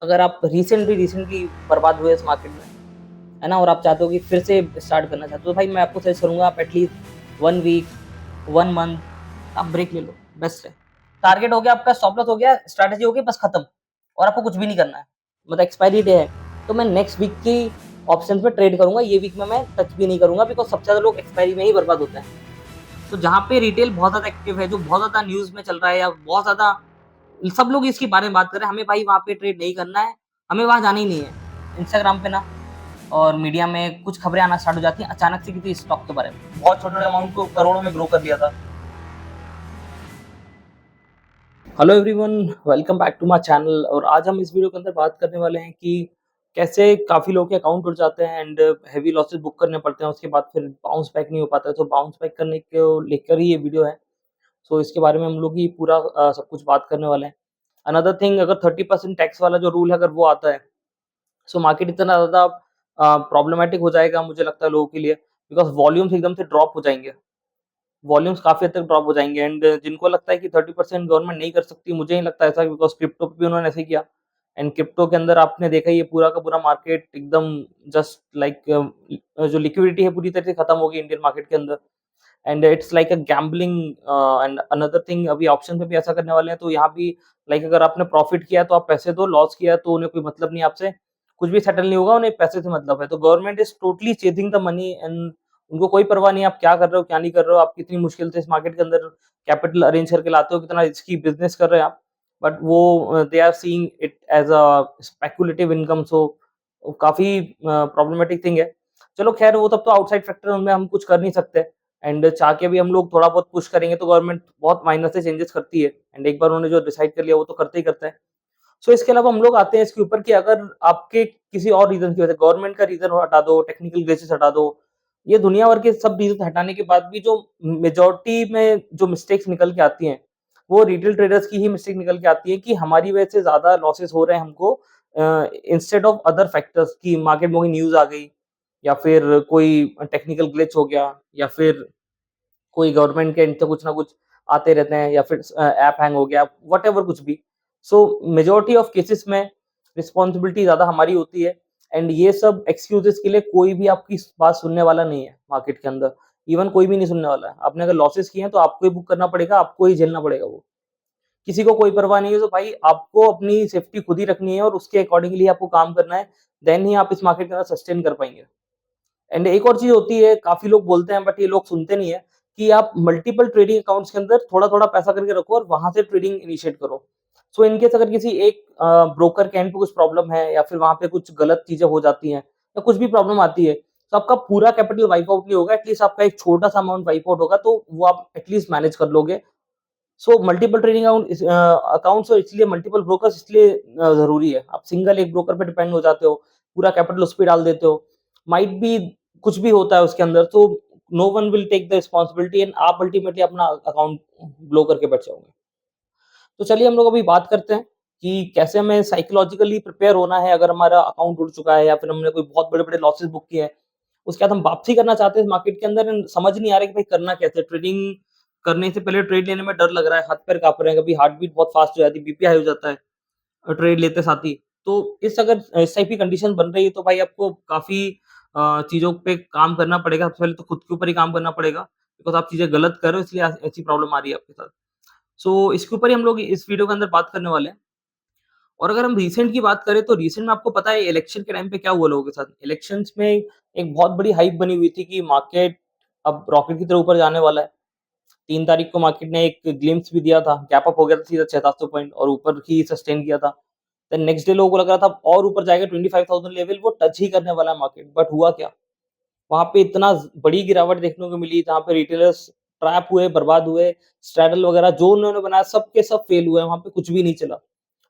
अगर आप रिसेंटली बर्बाद हुए इस मार्केट में, है ना? और आप चाहते हो कि फिर से स्टार्ट करना चाहते हो, तो भाई मैं आपको सजेस्ट करूँगा आप एटलीस्ट 1 वीक, 1 मंथ आप ब्रेक ले लो, बेस्ट है। टारगेट हो गया आपका, स्टॉप लॉस हो गया, स्ट्रैटेजी हो गई, बस खत्म और आपको कुछ भी नहीं करना है। मतलब एक्सपायरी डे है, तो मैं नेक्स्ट वीक की ऑप्शंस पे ट्रेड करूँगा, ये वीक में मैं टच भी नहीं करूँगा बिकॉज़ सबसे ज़्यादा लोग एक्सपायरी में ही बर्बाद होते हैं। तो जहाँ पे रिटेल बहुत ज़्यादा एक्टिव है, जो बहुत ज़्यादा न्यूज़ में चल रहा है या बहुत ज़्यादा सब लोग इसके बारे में बात कर रहे हैं, हमें भाई वहाँ पे ट्रेड नहीं करना है, हमें वहाँ जाना ही नहीं है। इंस्टाग्राम पे ना और मीडिया में कुछ खबरें आना स्टार्ट हो जाती हैं अचानक से किसी स्टॉक के बारे में। बहुत छोटे-छोटे अमाउंट को करोड़ों में ग्रो कर दिया था। Hello everyone, welcome back to my channel और आज हम इस वीडियो के अंदर बात करने वाले हैं कि कैसे काफ़ी लोगों के अकाउंट उड़ जाते हैं एंड हेवी लॉसेस बुक करने पड़ते हैं, उसके बाद फिर बाउंस बैक नहीं हो पाता है, तो बाउंस बैक करने को लेकर ही ये वीडियो है। सो इसके बारे में हम लोग ही पूरा सब कुछ बात करने वाले हैं। अनदर थिंग, अगर 30% टैक्स वाला जो रूल है अगर वो आता है, सो मार्केट इतना ज़्यादा प्रॉब्लमैटिक हो जाएगा मुझे लगता है लोगों के लिए, बिकॉज़ वॉल्यूम्स एकदम से ड्रॉप हो जाएँगे। वॉल्यूम्स काफ़ी हद तक ड्रॉप हो जाएँगे एंड जिनको लगता है कि 30% गवर्नमेंट नहीं कर सकती, मुझे नहीं लगता ऐसा, बिकॉज़ क्रिप्टो पे भी उन्होंने ऐसे ही किया एंड क्रिप्टो के अंदर आपने देखा ये पूरा का पूरा मार्केट एकदम जस्ट लाइक जो लिक्विडिटी है पूरी तरह से खत्म हो गई इंडियन मार्केट के अंदर and it's like a gambling and another thing, अभी ऑप्शन पे भी ऐसा करने वाले हैं, तो यहाँ भी लाइक अगर आपने प्रॉफिट किया है तो आप पैसे दो, लॉस किया है तो उन्हें कोई मतलब नहीं आपसे, कुछ भी सेटल नहीं होगा, उन्हें पैसे से मतलब है। तो government is totally chasing the money and उनको कोई परवाह नहीं है आप क्या कर रहे हो, क्या नहीं कर रहे हो, आप कितनी मुश्किल से इस मार्केट के अंदर कैपिटल अरेंज करके लाते हो, कितना रिस्की बिज़नेस कर रहे हैं आप। बट वो they are seeing it as a speculative income, so काफ़ी प्रॉब्लमेटिक थिंग है। चलो ख़ैर वो तब तो आउटसाइड फैक्टर है, उनमें हम कुछ कर नहीं सकते एंड चाह के भी हम लोग थोड़ा बहुत पुश करेंगे तो गवर्नमेंट बहुत माइनर से चेंजेस करती है एंड एक बार उन्होंने जो डिसाइड कर लिया वो तो करते ही करते हैं। सो इसके अलावा हम लोग आते हैं इसके ऊपर कि अगर आपके किसी और रीज़न की वजह से गवर्नमेंट का रीज़न हटा दो, टेक्निकल ग्लिचेस हटा दो, ये दुनिया भर के सब रीज़न हटाने के बाद भी जो मेजॉरिटी में जो मिस्टेक्स निकल के आती हैं, वो रिटेल ट्रेडर्स की ही मिस्टेक निकल के आती है कि हमारी वजह से ज़्यादा लॉसेस हो रहे हैं हमको इंस्टेड ऑफ अदर फैक्टर्स कि मार्केट में कोई न्यूज़ आ गई या फिर कोई टेक्निकल ग्लिच हो गया या फिर कोई गवर्नमेंट के एंड से कुछ ना कुछ आते रहते हैं या फिर ऐप हैंग हो गया, व्हाटएवर कुछ भी। सो मेजॉरिटी ऑफ केसेस में रिस्पॉन्सिबिलिटी ज़्यादा हमारी होती है एंड ये सब एक्सक्यूज़ेज़ के लिए कोई भी आपकी बात सुनने वाला नहीं है मार्केट के अंदर। इवन कोई भी नहीं सुनने वाला है। आपने अगर लॉसेस किए हैं तो आपको ही बुक करना पड़ेगा, आपको ही झेलना पड़ेगा वो। किसी को कोई परवाह नहीं है, तो भाई आपको अपनी सेफ्टी खुद ही रखनी है और उसके अकॉर्डिंगली आपको काम करना है, देन ही आप इस मार्केट के अंदर सस्टेन कर पाएँगे। एंड एक और चीज़ होती है, काफ़ी लोग बोलते हैं बट ये लोग सुनते नहीं है कि आप मल्टीपल ट्रेडिंग अकाउंट्स के अंदर थोड़ा-थोड़ा पैसा करके रखो और वहाँ से ट्रेडिंग इनिशिएट करो। सो इन केस अगर किसी एक ब्रोकर के एंड पे कुछ प्रॉब्लम है या फिर वहाँ पे कुछ गलत चीज़ें हो जाती हैं या कुछ भी प्रॉब्लम आती है, तो आपका पूरा कैपिटल वाइप आउट नहीं होगा, एटलीस्ट आपका एक छोटा-सा अमाउंट वाइप आउट होगा, तो वो आप एटलीस्ट मैनेज कर लोगे। सो मल्टीपल ट्रेडिंग अकाउंट्स और इसलिए मल्टीपल ब्रोकर्स इसलिए ज़रूरी है। आप सिंगल एक ब्रोकर पे डिपेंड हो जाते हो, पूरा कैपिटल उस पे डाल देते हो। माइट बी कुछ भी होता है उसके अंदर, तो no one will take the responsibility and आप अल्टीमेटली अपना अकाउंट ब्लो करके बैठ जाओगे। तो चलिए हम लोग अभी बात करते हैं कि कैसे हमें साइकोलॉजिकली प्रिपेयर होना है अगर हमारा अकाउंट उड़ चुका है या फिर हमने कोई बहुत बड़े-बड़े लॉसेस बुक किए हैं। उसके बाद हम वापसी करना चाहते हैं मार्केट के अंदर एंड समझ नहीं आ रहा है कि भाई करना कैसे है? ट्रेडिंग करने से पहले ट्रेड लेने में डर लग रहा है, हाथ-पैर काँप रहे हैं, कभी हार्ट बीट बहुत फास्ट हो जाती है, बीपी हाई हो जाता है ट्रेड लेते साथ ही। तो इस टाइप की कंडीशन बन रही है तो भाई आपको काफ़ी चीज़ों पे काम करना पड़ेगा। सबसे पहले तो खुद के ऊपर ही काम करना पड़ेगा, बिकॉज़ आप चीज़ें गलत कर रहे हो इसलिए ऐसी प्रॉब्लम आ रही है आपके साथ। सो इसके ऊपर ही हम लोग इस वीडियो के अंदर बात करने वाले हैं। और अगर हम रीसेंट की बात करें तो रीसेंट में आपको पता है इलेक्शन के टाइम पे क्या हुआ लोगों के साथ? इलेक्शंस में एक बहुत बड़ी हाइप बनी हुई थी कि मार्केट अब रॉकेट की तरह ऊपर जाने वाला है। 3 तारीख को मार्केट ने एक ग्लिम्प्स भी दिया था, गैप अप हो गया था सीधा 6-700 पॉइंट और ऊपर ही सस्टेन किया था। देन नेक्स्ट डे लोगों को लग रहा था और ऊपर जाएगा 25,000 लेवल वो टच ही करने वाला है मार्केट, बट हुआ क्या? वहाँ पे इतना बड़ी गिरावट देखने को मिली जहाँ पे रिटेलर्स ट्रैप हुए, बर्बाद हुए, स्ट्रैडल वगैरह जो उन्होंने बनाया सब के सब फेल हुए, वहाँ पे कुछ भी नहीं चला।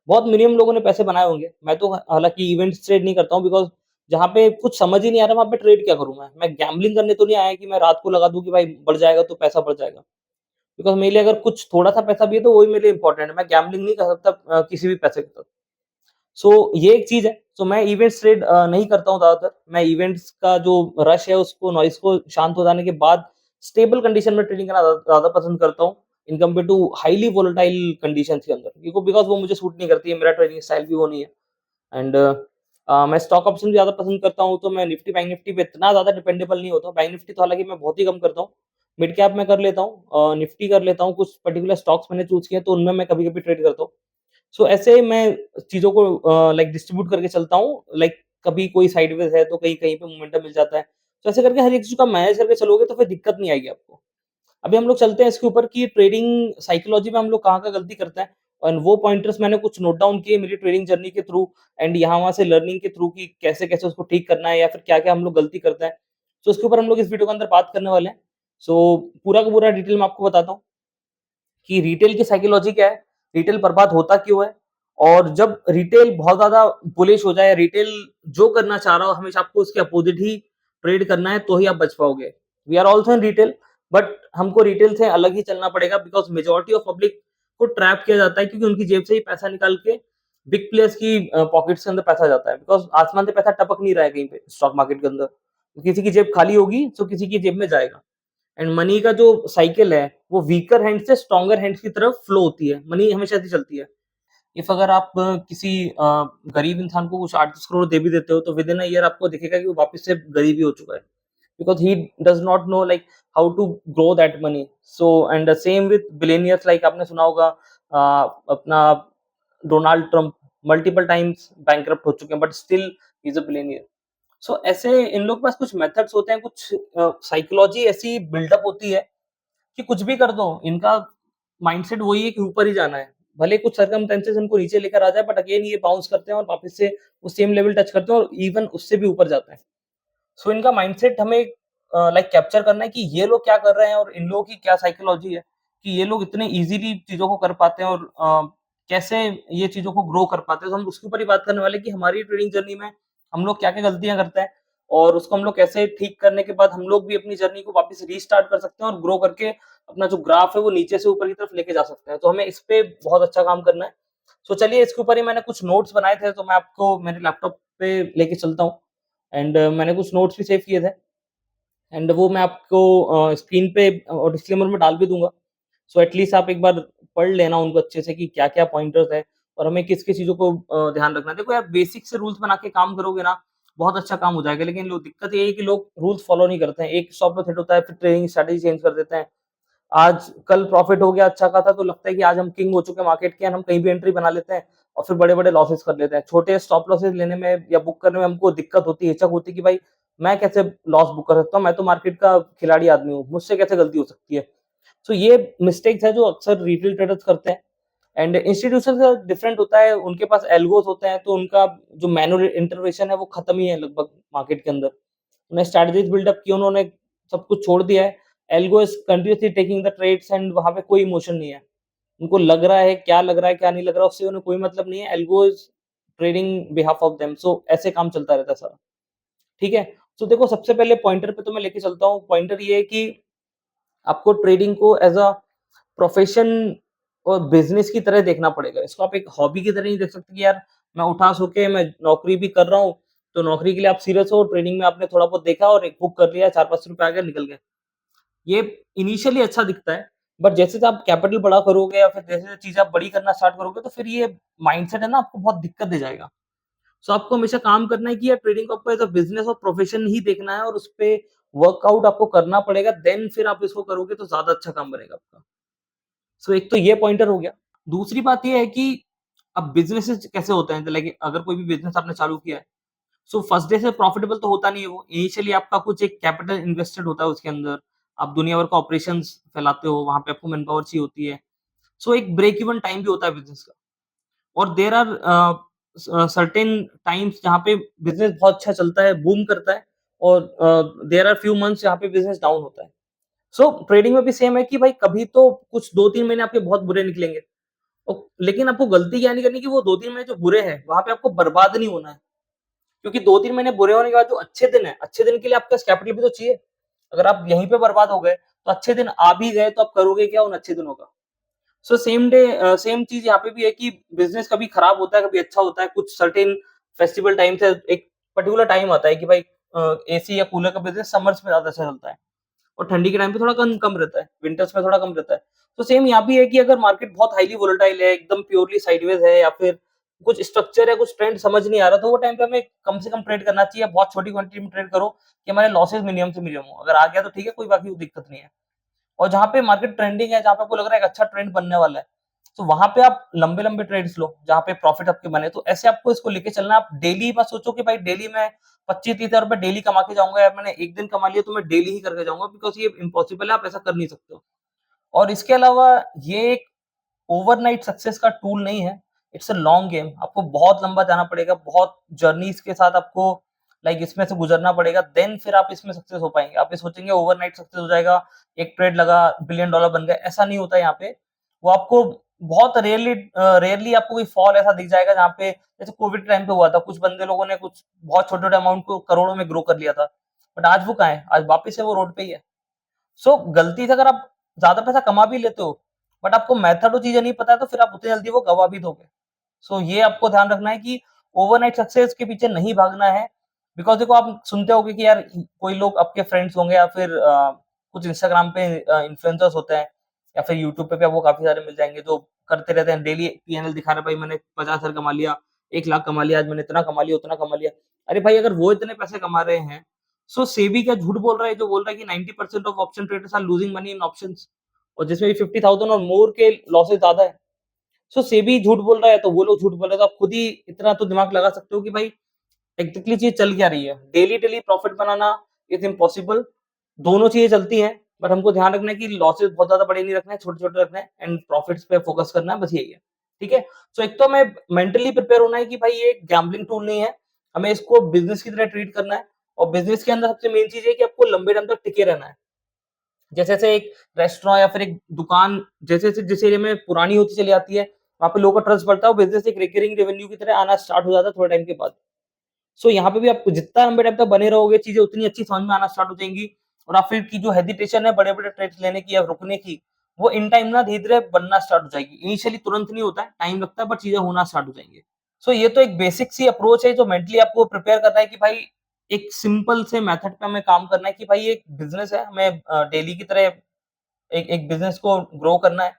बहुत मिनिमम लोगों ने पैसे बनाए होंगे। मैं तो हालाँकि इवेंट्स ट्रेड नहीं करता हूँ बिकॉज़ जहाँ पे कुछ समझ ही नहीं आ रहा वहाँ पे ट्रेड क्या करूँ मैं? मैं गैम्बलिंग करने तो नहीं आया कि मैं रात को लगा दूँ कि भाई बढ़ जाएगा तो पैसा बढ़ जाएगा। बिकॉज़ मेरे लिए अगर कुछ थोड़ा-सा पैसा भी है तो वही मेरे लिए इम्पोर्टेंट है। मैं गैम्बलिंग नहीं कर सकता किसी भी पैसे के साथ। सो ये एक चीज़ है। सो मैं इवेंट्स ट्रेड नहीं करता हूँ ज़्यादातर। मैं इवेंट्स का जो रश है उसको नॉइज़ को शांत हो जाने के बाद स्टेबल कंडीशन में ट्रेडिंग करना ज़्यादा पसंद करता हूँ in compare to highly volatile conditions के अंदर। बिकॉज़ वो मुझे सूट नहीं करती है, मेरा ट्रेडिंग स्टाइल भी वो नहीं है। एंड मैं स्टॉक ऑप्शन ज़्यादा पसंद करता हूँ, तो मैं निफ्टी बैंक निफ्टी पे इतना ज़्यादा डिपेंडेबल नहीं होता हूँ। बैंक निफ्टी तो हालाँकि मैं बहुत ही कम करता हूँ। मिड कैप में कर लेता हूँ, निफ्टी कर लेता हूँ, कुछ पर्टिकुलर स्टॉक्स मैंने चूज़ किए हैं, तो उनमें मैं कभी-कभी ट्रेड करता हूँ। सो ऐसे मैं चीज़ों को लाइक डिस्ट्रीब्यूट करके चलता हूँ, लाइक कभी कोई साइडवेज़ है, तो कहीं-कहीं पे मोमेंटम मिल जाता है। तो ऐसे करके हर एक चीज़ को मैनेज करके चलोगे, तो फिर दिक्कत नहीं आएगी आपको। अभी हम लोग चलते हैं इसके ऊपर कि ट्रेडिंग साइकोलॉजी में हम लोग कहाँ-कहाँ गलती करते हैं और वो पॉइंटर्स मैंने कुछ नोट डाउन किए मेरी ट्रेडिंग जर्नी के थ्रू एंड यहाँ-वहाँ से लर्निंग के थ्रू कि कैसे-कैसे उसको ठीक करना है या फिर क्या-क्या हम लोग गलती करते हैं। तो उसके ऊपर हम लोग इस वीडियो के अंदर बात करने वाले हैं। सो पूरा का पूरा डिटेल मैं आपको बताता हूँ कि रिटेल की साइकोलॉजी क्या है, रिटेल बर्बाद होता क्यों है और जब रिटेल बहुत ज़्यादा बुलिश हो जाए, रिटेल जो करना चाह रहा हो हमेशा आपको उसके अपोजिट ही ट्रेड करना है तो ही आप बच पाओगे। We are also in retail but हमको रिटेल से अलग ही चलना पड़ेगा बिकॉज़ मेजॉरिटी ऑफ पब्लिक को ट्रैप किया जाता है क्योंकि उनकी जेब से ही पैसा निकाल के बिग प्लेयर्स की पॉकेट्स के अंदर पैसा जाता है बिकॉज़ आसमान से पैसा टपक नहीं रहा है कहीं पे स्टॉक मार्केट के अंदर। किसी की जेब खाली होगी तो किसी की जेब में जाएगा। एंड मनी का जो साइकिल है वो वीकर हैंड से स्ट्रॉन्गर हैंड्स की तरफ फ्लो होती है। मनी हमेशा ऐसी चलती है। इफ अगर आप किसी गरीब इंसान को कुछ 8-10 करोड़ दे भी देते हो तो विद इन अ ईयर आपको दिखेगा कि वो वापस से गरीब ही हो चुका है। Because he does not know like how to grow that money. So and same with billionaires like आपने सुना होगा अपना Donald Trump multiple times bankrupt हो चुके हैं but still he is a billionaire. So ऐसे इन लोग के पास कुछ मेथड्स होते हैं, कुछ साइकोलॉजी ऐसी बिल्डअप होती है कि कुछ भी कर दो, इनका माइंडसेट वही है कि ऊपर ही जाना है। भले कुछ सर्कमस्टेंसेस इनको नीचे लेकर आ जाए बट अगेन ये बाउंस करते हैं और वापस से वो सेम लेवल टच करते हैं और इवन उससे भी ऊपर जाते हैं। सो इनका माइंडसेट हमें लाइक कैप्चर करना है कि ये लोग क्या कर रहे हैं और इन लोगों की क्या साइकोलॉजी है कि ये लोग इतने ईज़िली चीज़ों को कर पाते हैं और कैसे ये चीज़ों को ग्रो कर पाते हैं। तो हम उसके ऊपर ही बात करने वाले हैं कि हमारी ट्रेडिंग जर्नी में हम लोग क्या-क्या गलतियाँ करते हैं और उसको हम लोग कैसे ठीक करने के बाद हम लोग भी अपनी जर्नी को वापस रीस्टार्ट कर सकते हैं और ग्रो करके अपना जो ग्राफ है वो नीचे से ऊपर की तरफ लेके जा सकते हैं। तो हमें इस पे बहुत अच्छा काम करना है। सो चलिए इसके ऊपर ही मैंने कुछ नोट्स बनाए थे तो मैं आपको मेरे लैपटॉप पे लेके चलता हूँ एंड मैंने कुछ नोट्स भी सेव किए थे। एंड वो मैं आपको स्क्रीन पे और डिस्क्लेमर में डाल भी दूँगा। सो एटलीस्ट आप एक बार पढ़ लेना उनको अच्छे से कि क्या-क्या पॉइंटर्स हैं और हमें किस-किस चीज़ों को ध्यान रखना है। देखो यार बेसिक से रूल्स बना के काम करोगे ना, बहुत अच्छा काम हो जाएगा। लेकिन लो दिक्कत ये है कि लोग रूल्स फॉलो नहीं करते हैं। एक स्टॉप लॉस हिट होता है, फिर ट्रेडिंग स्ट्रैटेजी चेंज कर देते हैं। आज कल प्रॉफिट हो गया अच्छा खासा तो लगता है कि आज हम किंग हो चुके हैं मार्केट के एंड हम कहीं भी एंट्री बना लेते हैं और फिर बड़े-बड़े लॉसेस कर लेते हैं। छोटे स्टॉप लॉसेस लेने में या बुक करने में हमको दिक्कत होती है, हिचक होती है कि भाई मैं कैसे लॉस बुक कर सकता हूँ? मैं तो मार्केट का खिलाड़ी आदमी हूँ, मुझसे कैसे गलती हो सकती है? सो ये मिस्टेक्स है जो अक्सर रिटेल ट्रेडर्स करते हैं एंड इंस्टीट्यूशन का डिफरेंट होता है, उनके पास एल्गोस होते हैं तो उनका जो मैनुअल इंटरवेंशन है वो खत्म ही है लगभग मार्केट के अंदर। उन्हें स्ट्रैटेजीज बिल्डअप की उन्होंने सब कुछ छोड़ दिया है। Algo is continuously taking the trades and वहाँ पे कोई इमोशन नहीं है। उनको लग रहा है, क्या लग रहा है, क्या नहीं लग रहा है, उससे उन्हें कोई मतलब नहीं है। Algo is trading behalf of them so ऐसे काम चलता रहता है सारा। ठीक है? तो देखो सबसे पहले पॉइंटर पे तो मैं लेके चलता हूँ। पॉइंटर ये है कि आपको ट्रेडिंग को एज़ अ प्रोफेशन और बिज़नेस की तरह देखना पड़ेगा। इसको आप एक हॉबी की तरह नहीं देख सकते कि यार मैं उठा सो के मैं नौकरी भी कर रहा हूँ, तो नौकरी के लिए आप सीरियस हो, ट्रेडिंग में आपने थोड़ा बहुत देखा और एक बुक कर लिया, ₹4-5 आ गए, निकल गए। ये इनिशियली अच्छा दिखता है, बट जैसे-जैसे आप कैपिटल बड़ा करोगे या फिर जैसे-जैसे चीज़ें आप बड़ी करना स्टार्ट करोगे, तो फिर ये माइंडसेट है ना आपको बहुत दिक्कत दे जाएगा। सो आपको हमेशा काम करना है कि यार ट्रेडिंग को आपको एज़ अ बिज़नेस और प्रोफेशन ही देखना है और उसपे वर्कआउट आपको करना पड़ेगा, देन फिर आप इसको करोगे तो ज़्यादा अच्छा काम बनेगा आपका। सो एक तो ये पॉइंटर हो गया। दूसरी बात ये है कि अब बिज़नेसेस कैसे होते हैं, लाइक अगर कोई भी बिज़नेस आपने चालू किया है, सो फर्स्ट डे से प्रॉफिटेबल तो होता नहीं है वो। इनिशियली आपका कुछ एक कैपिटल इन्वेस्टेड होता है उसके अंदर। आप दुनिया भर का ऑपरेशंस फैलाते हो, वहाँ पे आपको मैन पावर चाहिए होती है। सो एक ब्रेक इवन टाइम भी होता है बिज़नेस का और देयर आर सर्टेन टाइम्स जहाँ पे बिज़नेस बहुत अच्छा चलता है, बूम करता है और देयर आर फ्यू मंथ्स जहाँ पे बिज़नेस डाउन होता है। सो ट्रेडिंग में भी सेम है कि भाई कभी तो कुछ 2-3 महीने आपके बहुत बुरे निकलेंगे। लेकिन आपको गलती क्या नहीं करनी कि वो 2-3 महीने जो बुरे हैं, वहाँ पे आपको बर्बाद नहीं होना है। क्योंकि 2-3 महीने बुरे होने के बाद जो अच्छे दिन हैं, अच्छे दिन के लिए आपके पास कैपिटल भी तो चाहिए। अगर आप यहीं पे बर्बाद हो गए, तो अच्छे दिन आ भी गए तो आप करोगे क्या उन अच्छे दिनों का? सो सेम चीज़ यहाँ पे भी है कि बिज़नेस कभी खराब होता है, कभी अच्छा होता है। कुछ सर्टेन फेस्टिवल टाइम्स है, एक पर्टिकुलर टाइम आता है कि भाई एसी या कूलर का बिज़नेस समर्स में ज़्यादा अच्छा चलता है और ठंडी के टाइम पे थोड़ा कम कम रहता है, विंटर्स में थोड़ा कम रहता है। तो सेम यहाँ भी है कि अगर मार्केट बहुत हाइली वोलेटाइल है, एकदम प्योरली साइडवेज है या फिर कुछ स्ट्रक्चर या कुछ ट्रेंड समझ नहीं आ रहा, तो वो टाइम पे हमें कम से कम ट्रेड करना चाहिए, बहुत छोटी क्वांटिटी में ट्रेड करो कि हमारे लॉसेस मिनिमम से मिनिमम हो। अगर आ गया तो ठीक है, कोई बाकी दिक्कत नहीं है। और जहाँ पे मार्केट ट्रेंडिंग है, जहाँ पे आपको लग रहा है एक अच्छा ट्रेंड बनने वाला है, तो वहां पे आप लंबे-लंबे ट्रेड्स लो, जहाँ पे प्रॉफिट आपके बने। तो ऐसे आपको इसको लेके चलना है। आप डेली मत सोचो कि भाई डेली मैं 25-30 हज़ार रुपए डेली कमा के जाऊँगा, या मैंने एक दिन कमा लिया तो मैं डेली ही करके जाऊँगा, बिकॉज़ ये इम्पॉसिबल है, आप ऐसा कर नहीं सकते हो। और इसके अलावा ये एक ओवरनाइट सक्सेस का टूल नहीं है, इट्स अ लॉन्ग गेम। आपको बहुत लंबा जाना पड़ेगा, बहुत जर्नीज़ के साथ आपको इसमें से गुज़रना पड़ेगा, देन फिर आप इसमें सक्सेस हो पाएँगे। आप ये सोचेंगे ओवरनाइट सक्सेस हो जाएगा, एक ट्रेड लगा, बिलियन डॉलर बन गया, ऐसा नहीं होता यहाँ पे। वो आपको बहुत रेयरली आपको कोई फॉल ऐसा दिख जाएगा जहाँ पे, जैसे कोविड टाइम पे हुआ था, कुछ बंदे लोगों ने कुछ बहुत छोटे-छोटे अमाउंट को करोड़ों में ग्रो कर लिया था। बट आज वो कहाँ है? आज वापस से वो रोड पे ही है। सो गलती से अगर आप ज़्यादा पैसा कमा भी लेते हो, बट आपको मेथड वो चीज़ें नहीं पता है, तो फिर आप उतनी जल्दी वो गँवा भी दोगे। सो ये आपको ध्यान रखना है कि ओवरनाइट सक्सेस के पीछे नहीं भागना है। बिकॉज़ देखो, आप सुनते होंगे कि यार कोई लोग आपके फ्रेंड्स होंगे, या फिर कुछ इंस्टाग्राम पे इन्फ्लुएंसर्स होते हैं, या फिर यूट्यूब पे भी आपको काफ़ी सारे मिल जाएँगे जो करते रहते हैं, डेली पीएनएल दिखा रहे हैं, भाई मैंने 50,000 कमा लिया, 1 लाख कमा लिया, आज मैंने इतना कमा लिया, उतना कमा लिया। अरे भाई, अगर वो इतने पैसे कमा रहे हैं, सो सेबी क्या झूठ बोल रहा है जो बोल रहा है कि 90% of option traders are losing money in options, और जिसमें भी 50,000 और मोर के लॉसेस ज़्यादा है। सो सेबी झूठ बोल रहा है, तो वो लोग झूठ बोल रहे हैं, तो आप खुद ही इतना तो दिमाग लगा सकते हो कि भाई टेक्निकली चीज़ चल क्या रही है। Daily profit banana is impossible. दोनों चीज़ें चलती हैं, बट हमको ध्यान रखना है कि लॉसेस बहुत ज़्यादा बड़े नहीं रखने हैं, छोटे-छोटे रखने हैं, एंड प्रॉफिट्स पे फोकस करना है, बस यही है। ठीक है? सो एक तो हमें मेंटली प्रिपेयर होना है कि भाई ये एक गैम्बलिंग टूल नहीं है, हमें इसको बिज़नेस की तरह ट्रीट करना है, और बिज़नेस के अंदर सबसे मेन चीज़ है कि आपको लंबे टाइम तक टिके रहना है। जैसे-जैसे एक रेस्टोरेंट या फिर एक दुकान जैसे-जैसे जिस एरिया में पुरानी होती चली जाती है, वहाँ पे लोगों का ट्रस्ट बढ़ता है, वो बिज़नेस एक रिकरिंग रेवेन्यू की तरह आना स्टार्ट हो जाता है थोड़े टाइम के बाद। सो यहाँ पे भी आप जितना लंबे टाइम तक बने रहोगे, चीज़ें उतनी अच्छी समझ में आना स्टार्ट हो जाएँगी, और आप फिर की जो हेजिटेशन है बड़े-बड़े ट्रेड्स लेने की या रुकने की, वो इन टाइम ना धीरे-धीरे बनना स्टार्ट हो जाएगी। इनिशियली तुरंत नहीं होता है, टाइम लगता है, बट चीज़ें होना स्टार्ट हो जाएँगी। सो ये तो एक बेसिक सी अप्रोच है जो मेंटली आपको प्रिपेयर कर रहा है कि भाई एक सिंपल से मेथड पे हमें काम करना है कि भाई ये एक बिज़नेस है, हमें डेली की तरह एक एक बिज़नेस को ग्रो करना है।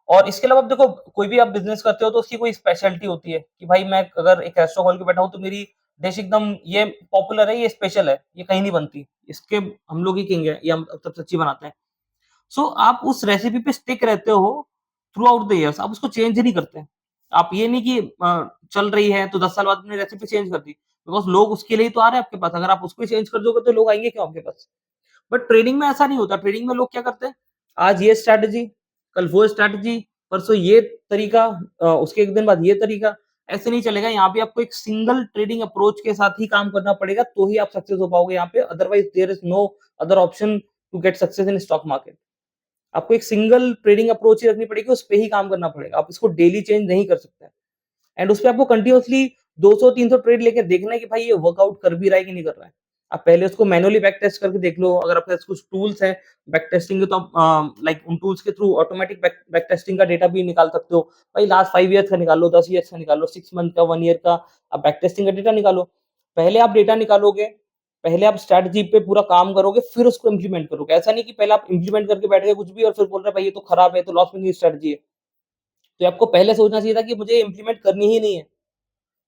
और इसके अलावा आप देखो, कोई भी आप बिज़नेस करते हो तो उसकी कोई स्पेशलिटी होती है कि भाई मैं अगर एक रेस्टोरेंट खोल के बैठा हूँ, तो मेरी डिश एकदम ये पॉपुलर है, ये स्पेशल है, ये कहीं नहीं बनती। इसके हम लोग ही किंग हैं, ये हम सबसे अच्छी बनाते हैं। सो आप उस रेसिपी पे स्टिक रहते हो थ्रू आउट द ईयर्स, आप उसको चेंज नहीं करते। आप ये नहीं कि चल रही है तो 10 साल बाद अपनी रेसिपी चेंज कर दी, बिकॉज़ लोग उसके लिए ही तो आ रहे हैं आपके पास। अगर आप उसको ही चेंज कर दोगे तो लोग आएँगे क्यों आपके पास? बट ट्रेडिंग में ऐसा नहीं होता। ट्रेडिंग में लोग क्या करते हैं, आज ये स्ट्रैटेजी, कल वो स्ट्रैटेजी, परसों ये तरीका, उसके एक दिन बाद ये तरीका। ऐसे नहीं चलेगा। यहाँ पे आपको एक सिंगल ट्रेडिंग अप्रोच के साथ ही काम करना पड़ेगा, तो ही आप सक्सेस हो पाओगे यहाँ पे। Otherwise there is no other option to get success in stock market. आपको एक सिंगल ट्रेडिंग अप्रोच ही रखनी पड़ेगी, उस पे ही काम करना पड़ेगा। आप इसको डेली चेंज नहीं कर सकते, एंड उसपे आपको कंटीन्यूअसली 200-300 ट्रेड लेके देखना है कि भाई ये वर्कआउट कर भी रहा है कि नहीं कर रहा है। आप पहले उसको मैनुअली बैक टेस्ट करके देख लो। अगर आपके पास कुछ टूल्स हैं बैक टेस्टिंग के, तो आप उन टूल्स के through automatic back back testing का डेटा भी निकाल सकते हो। भाई लास्ट 5 ईयर्स का निकाल लो, 10 ईयर्स का निकाल लो, 6 मंथ का, 1 ईयर का, आप बैक टेस्टिंग का डेटा निकालो। पहले आप डेटा निकालोगे, पहले आप स्ट्रैटेजी पे पूरा काम करोगे, फिर उसको इम्प्लीमेंट करोगे। ऐसा नहीं कि पहले आप इम्प्लीमेंट करके बैठ गए कुछ भी, और फिर बोल रहे हैं भाई ये तो खराब है, ये तो लॉस मेकिंग स्ट्रैटेजी है। तो आपको पहले सोचना चाहिए था कि मुझे इम्प्लीमेंट करनी ही नहीं है।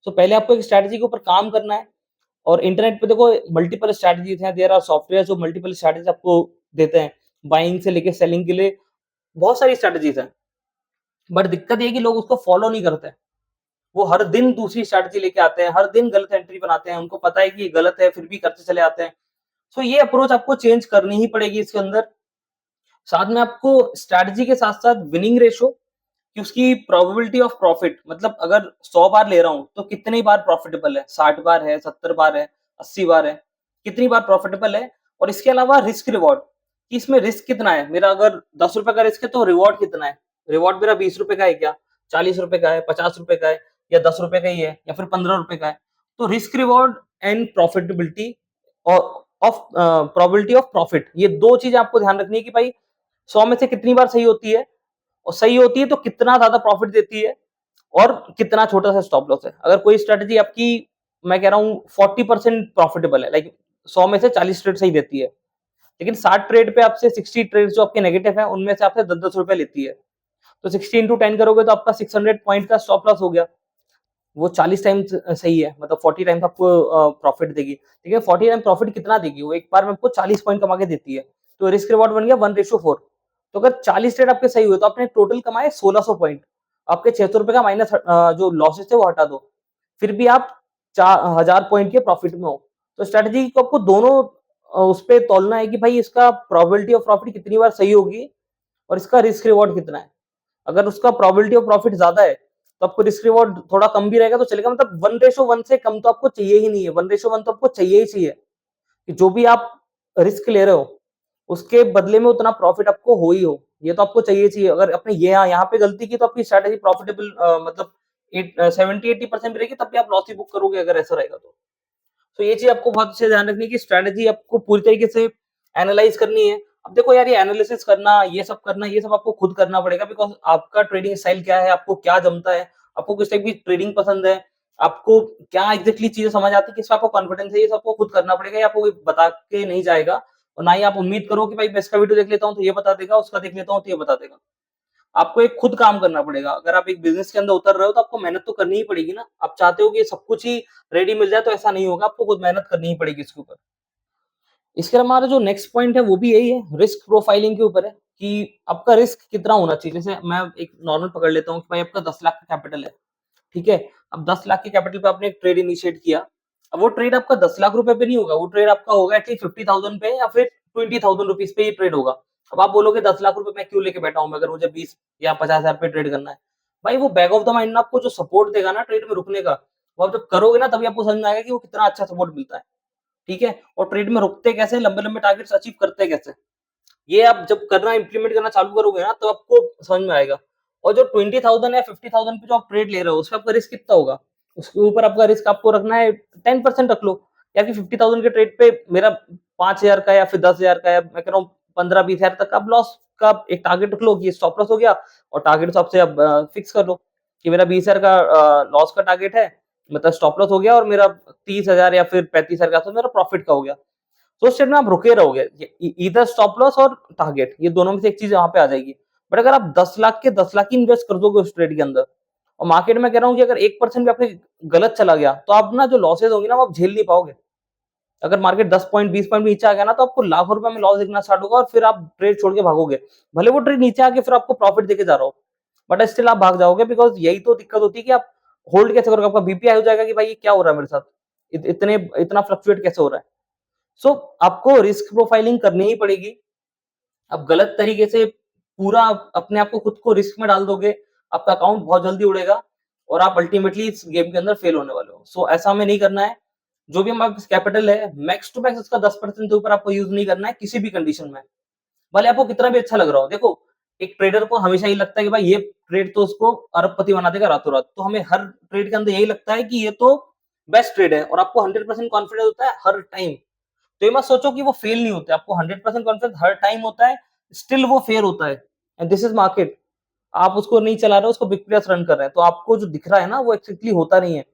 तो पहले आपको एक स्ट्रैटेजी के ऊपर काम करना है। और इंटरनेट पे देखो, मल्टीपल स्ट्रैटेजीज हैं, देयर आर सॉफ्टवेयर जो मल्टीपल स्ट्रैटेजीज आपको देते हैं, बाइंग से लेके सेलिंग के लिए बहुत सारी स्ट्रैटेजीज हैं। बट दिक्कत ये है कि लोग उसको फॉलो नहीं करते। वो हर दिन दूसरी स्ट्रैटेजी लेके आते हैं, हर दिन गलत एंट्री बनाते हैं, उनको पता है कि ये गलत है, फिर भी करते चले आते हैं। सो ये अप्रोच आपको चेंज करनी ही पड़ेगी इसके अंदर। साथ में आपको स्ट्रैटेजी के साथ-साथ विनिंग रेशियो, कि उसकी प्रोबेबिलिटी ऑफ प्रॉफिट, मतलब अगर 100 बार ले रहा हूँ, तो कितनी बार प्रॉफिटेबल है? 60 बार है, 70 बार है, 80 बार है, कितनी बार प्रॉफिटेबल है? और इसके अलावा रिस्क रिवॉर्ड, कि इसमें रिस्क कितना है? मेरा अगर ₹10 का रिस्क है, तो रिवॉर्ड कितना है? रिवॉर्ड मेरा ₹20 का है क्या? ₹40 का है, ₹50 का है, या ₹10 का ही है, या फिर ₹15 का है? तो रिस्क रिवॉर्ड एंड प्रॉफिटेबिलिटी और प्रोबेबिलिटी ऑफ प्रॉफिट, ये 2 चीज़ें आपको ध्यान रखनी है कि भाई 100 में से कितनी बार सही होती है, और सही होती है तो कितना ज़्यादा प्रॉफिट देती है, और कितना छोटा-सा स्टॉप लॉस है। अगर कोई स्ट्रैटेजी आपकी, मैं कह रहा हूँ 40% प्रॉफिटेबल है, 100 में से 40 ट्रेड सही देती है, लेकिन 60 ट्रेड पे आपसे 60 ट्रेड्स जो आपके नेगेटिव है, उनमें से आपसे ₹10-10 लेती है। तो 60 इंटू 10 करोगे तो आपका 600 पॉइंट का स्टॉप लॉस हो गया। वो 40 टाइम्स सही है, मतलब 40 टाइम्स आपको प्रॉफिट देगी। ठीक है, 40 टाइम प्रॉफिट कितना देगी? वो एक बार में आपको 40 पॉइंट कमा के देती है। तो रिस्क रिवॉर्ड बन गया 1:4। तो अगर 40 ट्रेड आपके सही हुए तो आपने टोटल कमाए 1600 पॉइंट। आपके 600 रुपए का माइनस जो लॉसेस थे वो हटा दो, फिर भी आप 4000 पॉइंट के प्रॉफिट में हो। तो स्ट्रेटजी को आपको दोनों उस पे तौलना है कि भाई इसका प्रोबेबिलिटी ऑफ प्रॉफिट कितनी बार सही होगी और इसका रिस्क रिवॉर्ड कितना है। अगर उसका प्रोबेबिलिटी ऑफ प्रॉफिट ज्यादा है तो आपको रिस्क रिवॉर्ड थोड़ा कम भी रहेगा तो चलेगा, मतलब 1:1 से कम तो आपको चाहिए ही नहीं है, 1:1 तो आपको चाहिए ही चाहिए कि जो भी आप रिस्क ले रहे हो उसके बदले में उतना प्रॉफिट आपको हो ही हो, ये तो आपको चाहिए चाहिए। अगर आपने ये यहाँ पे गलती की तो आपकी स्ट्रेटेजी प्रॉफिटेबल मतलब 70-80% भी रहेगी, तब भी आप लॉस ही बुक करोगे अगर ऐसा रहेगा तो ये चीज आपको बहुत अच्छे से ध्यान रखनी है कि स्ट्रेटेजी आपको पूरी तरीके से एनालाइज करनी है। अब देखो यार, ये एनालिसिस करना, ये सब करना, ये सब आपको खुद करना पड़ेगा, बिकॉज आपका ट्रेडिंग स्टाइल क्या है, आपको क्या जमता है, आपको किस टाइप की ट्रेडिंग पसंद है, आपको क्या एग्जैक्टली चीजें समझ आती है, किस पे आपको कॉन्फिडेंस है, ये सब आपको खुद करना पड़ेगा। ये आपको कोई बता के नहीं जाएगा, और ना ही आप उम्मीद करो कि भाई मैं इसका वीडियो देख लेता हूँ तो ये बता देगा, उसका देख लेता हूँ तो ये बता देगा। आपको एक खुद काम करना पड़ेगा। अगर आप एक बिजनेस के अंदर उतर रहे हो तो आपको मेहनत तो करनी ही पड़ेगी ना। आप चाहते हो कि सब कुछ ही रेडी मिल जाए, तो ऐसा नहीं होगा, आपको खुद मेहनत करनी ही पड़ेगी इसके ऊपर। इसके अलावा हमारा जो नेक्स्ट पॉइंट है वो भी यही है, रिस्क प्रोफाइलिंग के ऊपर है कि आपका रिस्क कितना होना चाहिए। जैसे मैं एक नॉर्मल पकड़ लेता हूँ कि भाई आपका 10 लाख का कैपिटल है, ठीक है। अब 10 लाख के कैपिटल पे आपने एक ट्रेड इनिशिएट किया। अब वो ट्रेड आपका 10 लाख रुपए पे नहीं होगा, वो ट्रेड आपका होगा एटलीस्ट 50,000 पे या फिर 20,000 रुपीज पे ये ट्रेड होगा। अब आप बोलोगे 10 लाख रुपए मैं क्यों लेके बैठा हूँ अगर मुझे 20 या 50,000 पे ट्रेड करना है। भाई वो बैक ऑफ द माइंड आपको जो सपोर्ट देगा ना ट्रेड में रुकने का, वो आप जब करोगे ना तभी आपको समझ में आएगा कि वो कितना अच्छा सपोर्ट मिलता है। ठीक है, और ट्रेड में रुकते कैसे, लंबे लंबे टारगेट्स अचीव करते कैसे, ये आप जब करना इंप्लीमेंट करना चालू करोगे ना तो आपको समझ में आएगा। और जो 20,000 या 50,000 पे जो आप ट्रेड ले रहे हो उसमें आपका रिस्क कितना होगा, उसके ऊपर आपका रिस्क आपको रखना है 10% रख लो। या कि 50,000 के ट्रेड पे मेरा 5,000 का या फिर 10,000 का, या मैं कह रहा हूँ 15-20,000 तक का लॉस का एक टारगेट रख लो कि स्टॉप लॉस हो गया। और टारगेट हिसाब से अब फिक्स कर लो कि मेरा 20,000 का लॉस का टारगेट है, मतलब स्टॉप लॉस हो गया, और मेरा 30,000 या फिर 35,000 का तो मेरा प्रॉफिट का हो गया। तो उस ट्रेड में आप रुके रहोगे, इधर स्टॉप लॉस और टारगेट, ये दोनों में से एक चीज वहां पे आ जाएगी। बट अगर आप 10 लाख के 10 लाख ही इन्वेस्ट कर दोगे उस ट्रेड के अंदर, और मार्केट में कह रहा हूँ कि अगर 1% भी आपके गलत चला गया तो आप ना जो लॉसेज होंगे ना वो आप झेल नहीं पाओगे। अगर मार्केट 10 पॉइंट 20 पॉइंट नीचे आ गया ना तो आपको लाखों रुपए में लॉस दिखना स्टार्ट होगा, और फिर आप ट्रेड छोड़ के भागोगे। भले वो ट्रेड नीचे आके फिर आपको प्रॉफिट देके जा रहा हो, बट स्टिल आप भाग जाओगे, बिकॉज यही तो दिक्कत होती है कि आप होल्ड कैसे करोगे। आपका बीपी हो जाएगा कि भाई ये क्या हो रहा है मेरे साथ, इतने इतना फ्लक्चुएट कैसे हो रहा है। सो आपको रिस्क प्रोफाइलिंग करनी ही पड़ेगी। आप गलत तरीके से पूरा अपने आप को खुद को रिस्क में डाल दोगे, आपका अकाउंट बहुत जल्दी उड़ेगा और आप अल्टीमेटली इस गेम के अंदर फेल होने वाले हो। सो ऐसा हमें नहीं करना है। जो भी हमारे पास कैपिटल है, मैक्स टू मैक्स उसका 10% से ऊपर आपको यूज नहीं करना है किसी भी कंडीशन में, भले आपको कितना भी अच्छा लग रहा हो। देखो, एक ट्रेडर को हमेशा ये लगता है कि भाई ये ट्रेड तो उसको अरबपति बना देगा रातों रात, तो हमें हर ट्रेड के अंदर यही लगता है कि ये तो बेस्ट ट्रेड है, और आपको 100% कॉन्फिडेंस होता है हर टाइम। तो ये मत सोचो कि वो फेल नहीं होते, आपको 100% कॉन्फिडेंस हर टाइम होता है, स्टिल वो फेल होता है। And this is market. आप उसको नहीं चला रहे हो, उसको बिग प्लेयर्स रन कर रहे हैं, तो आपको जो दिख रहा है ना वो एक्चुअली होता नहीं है।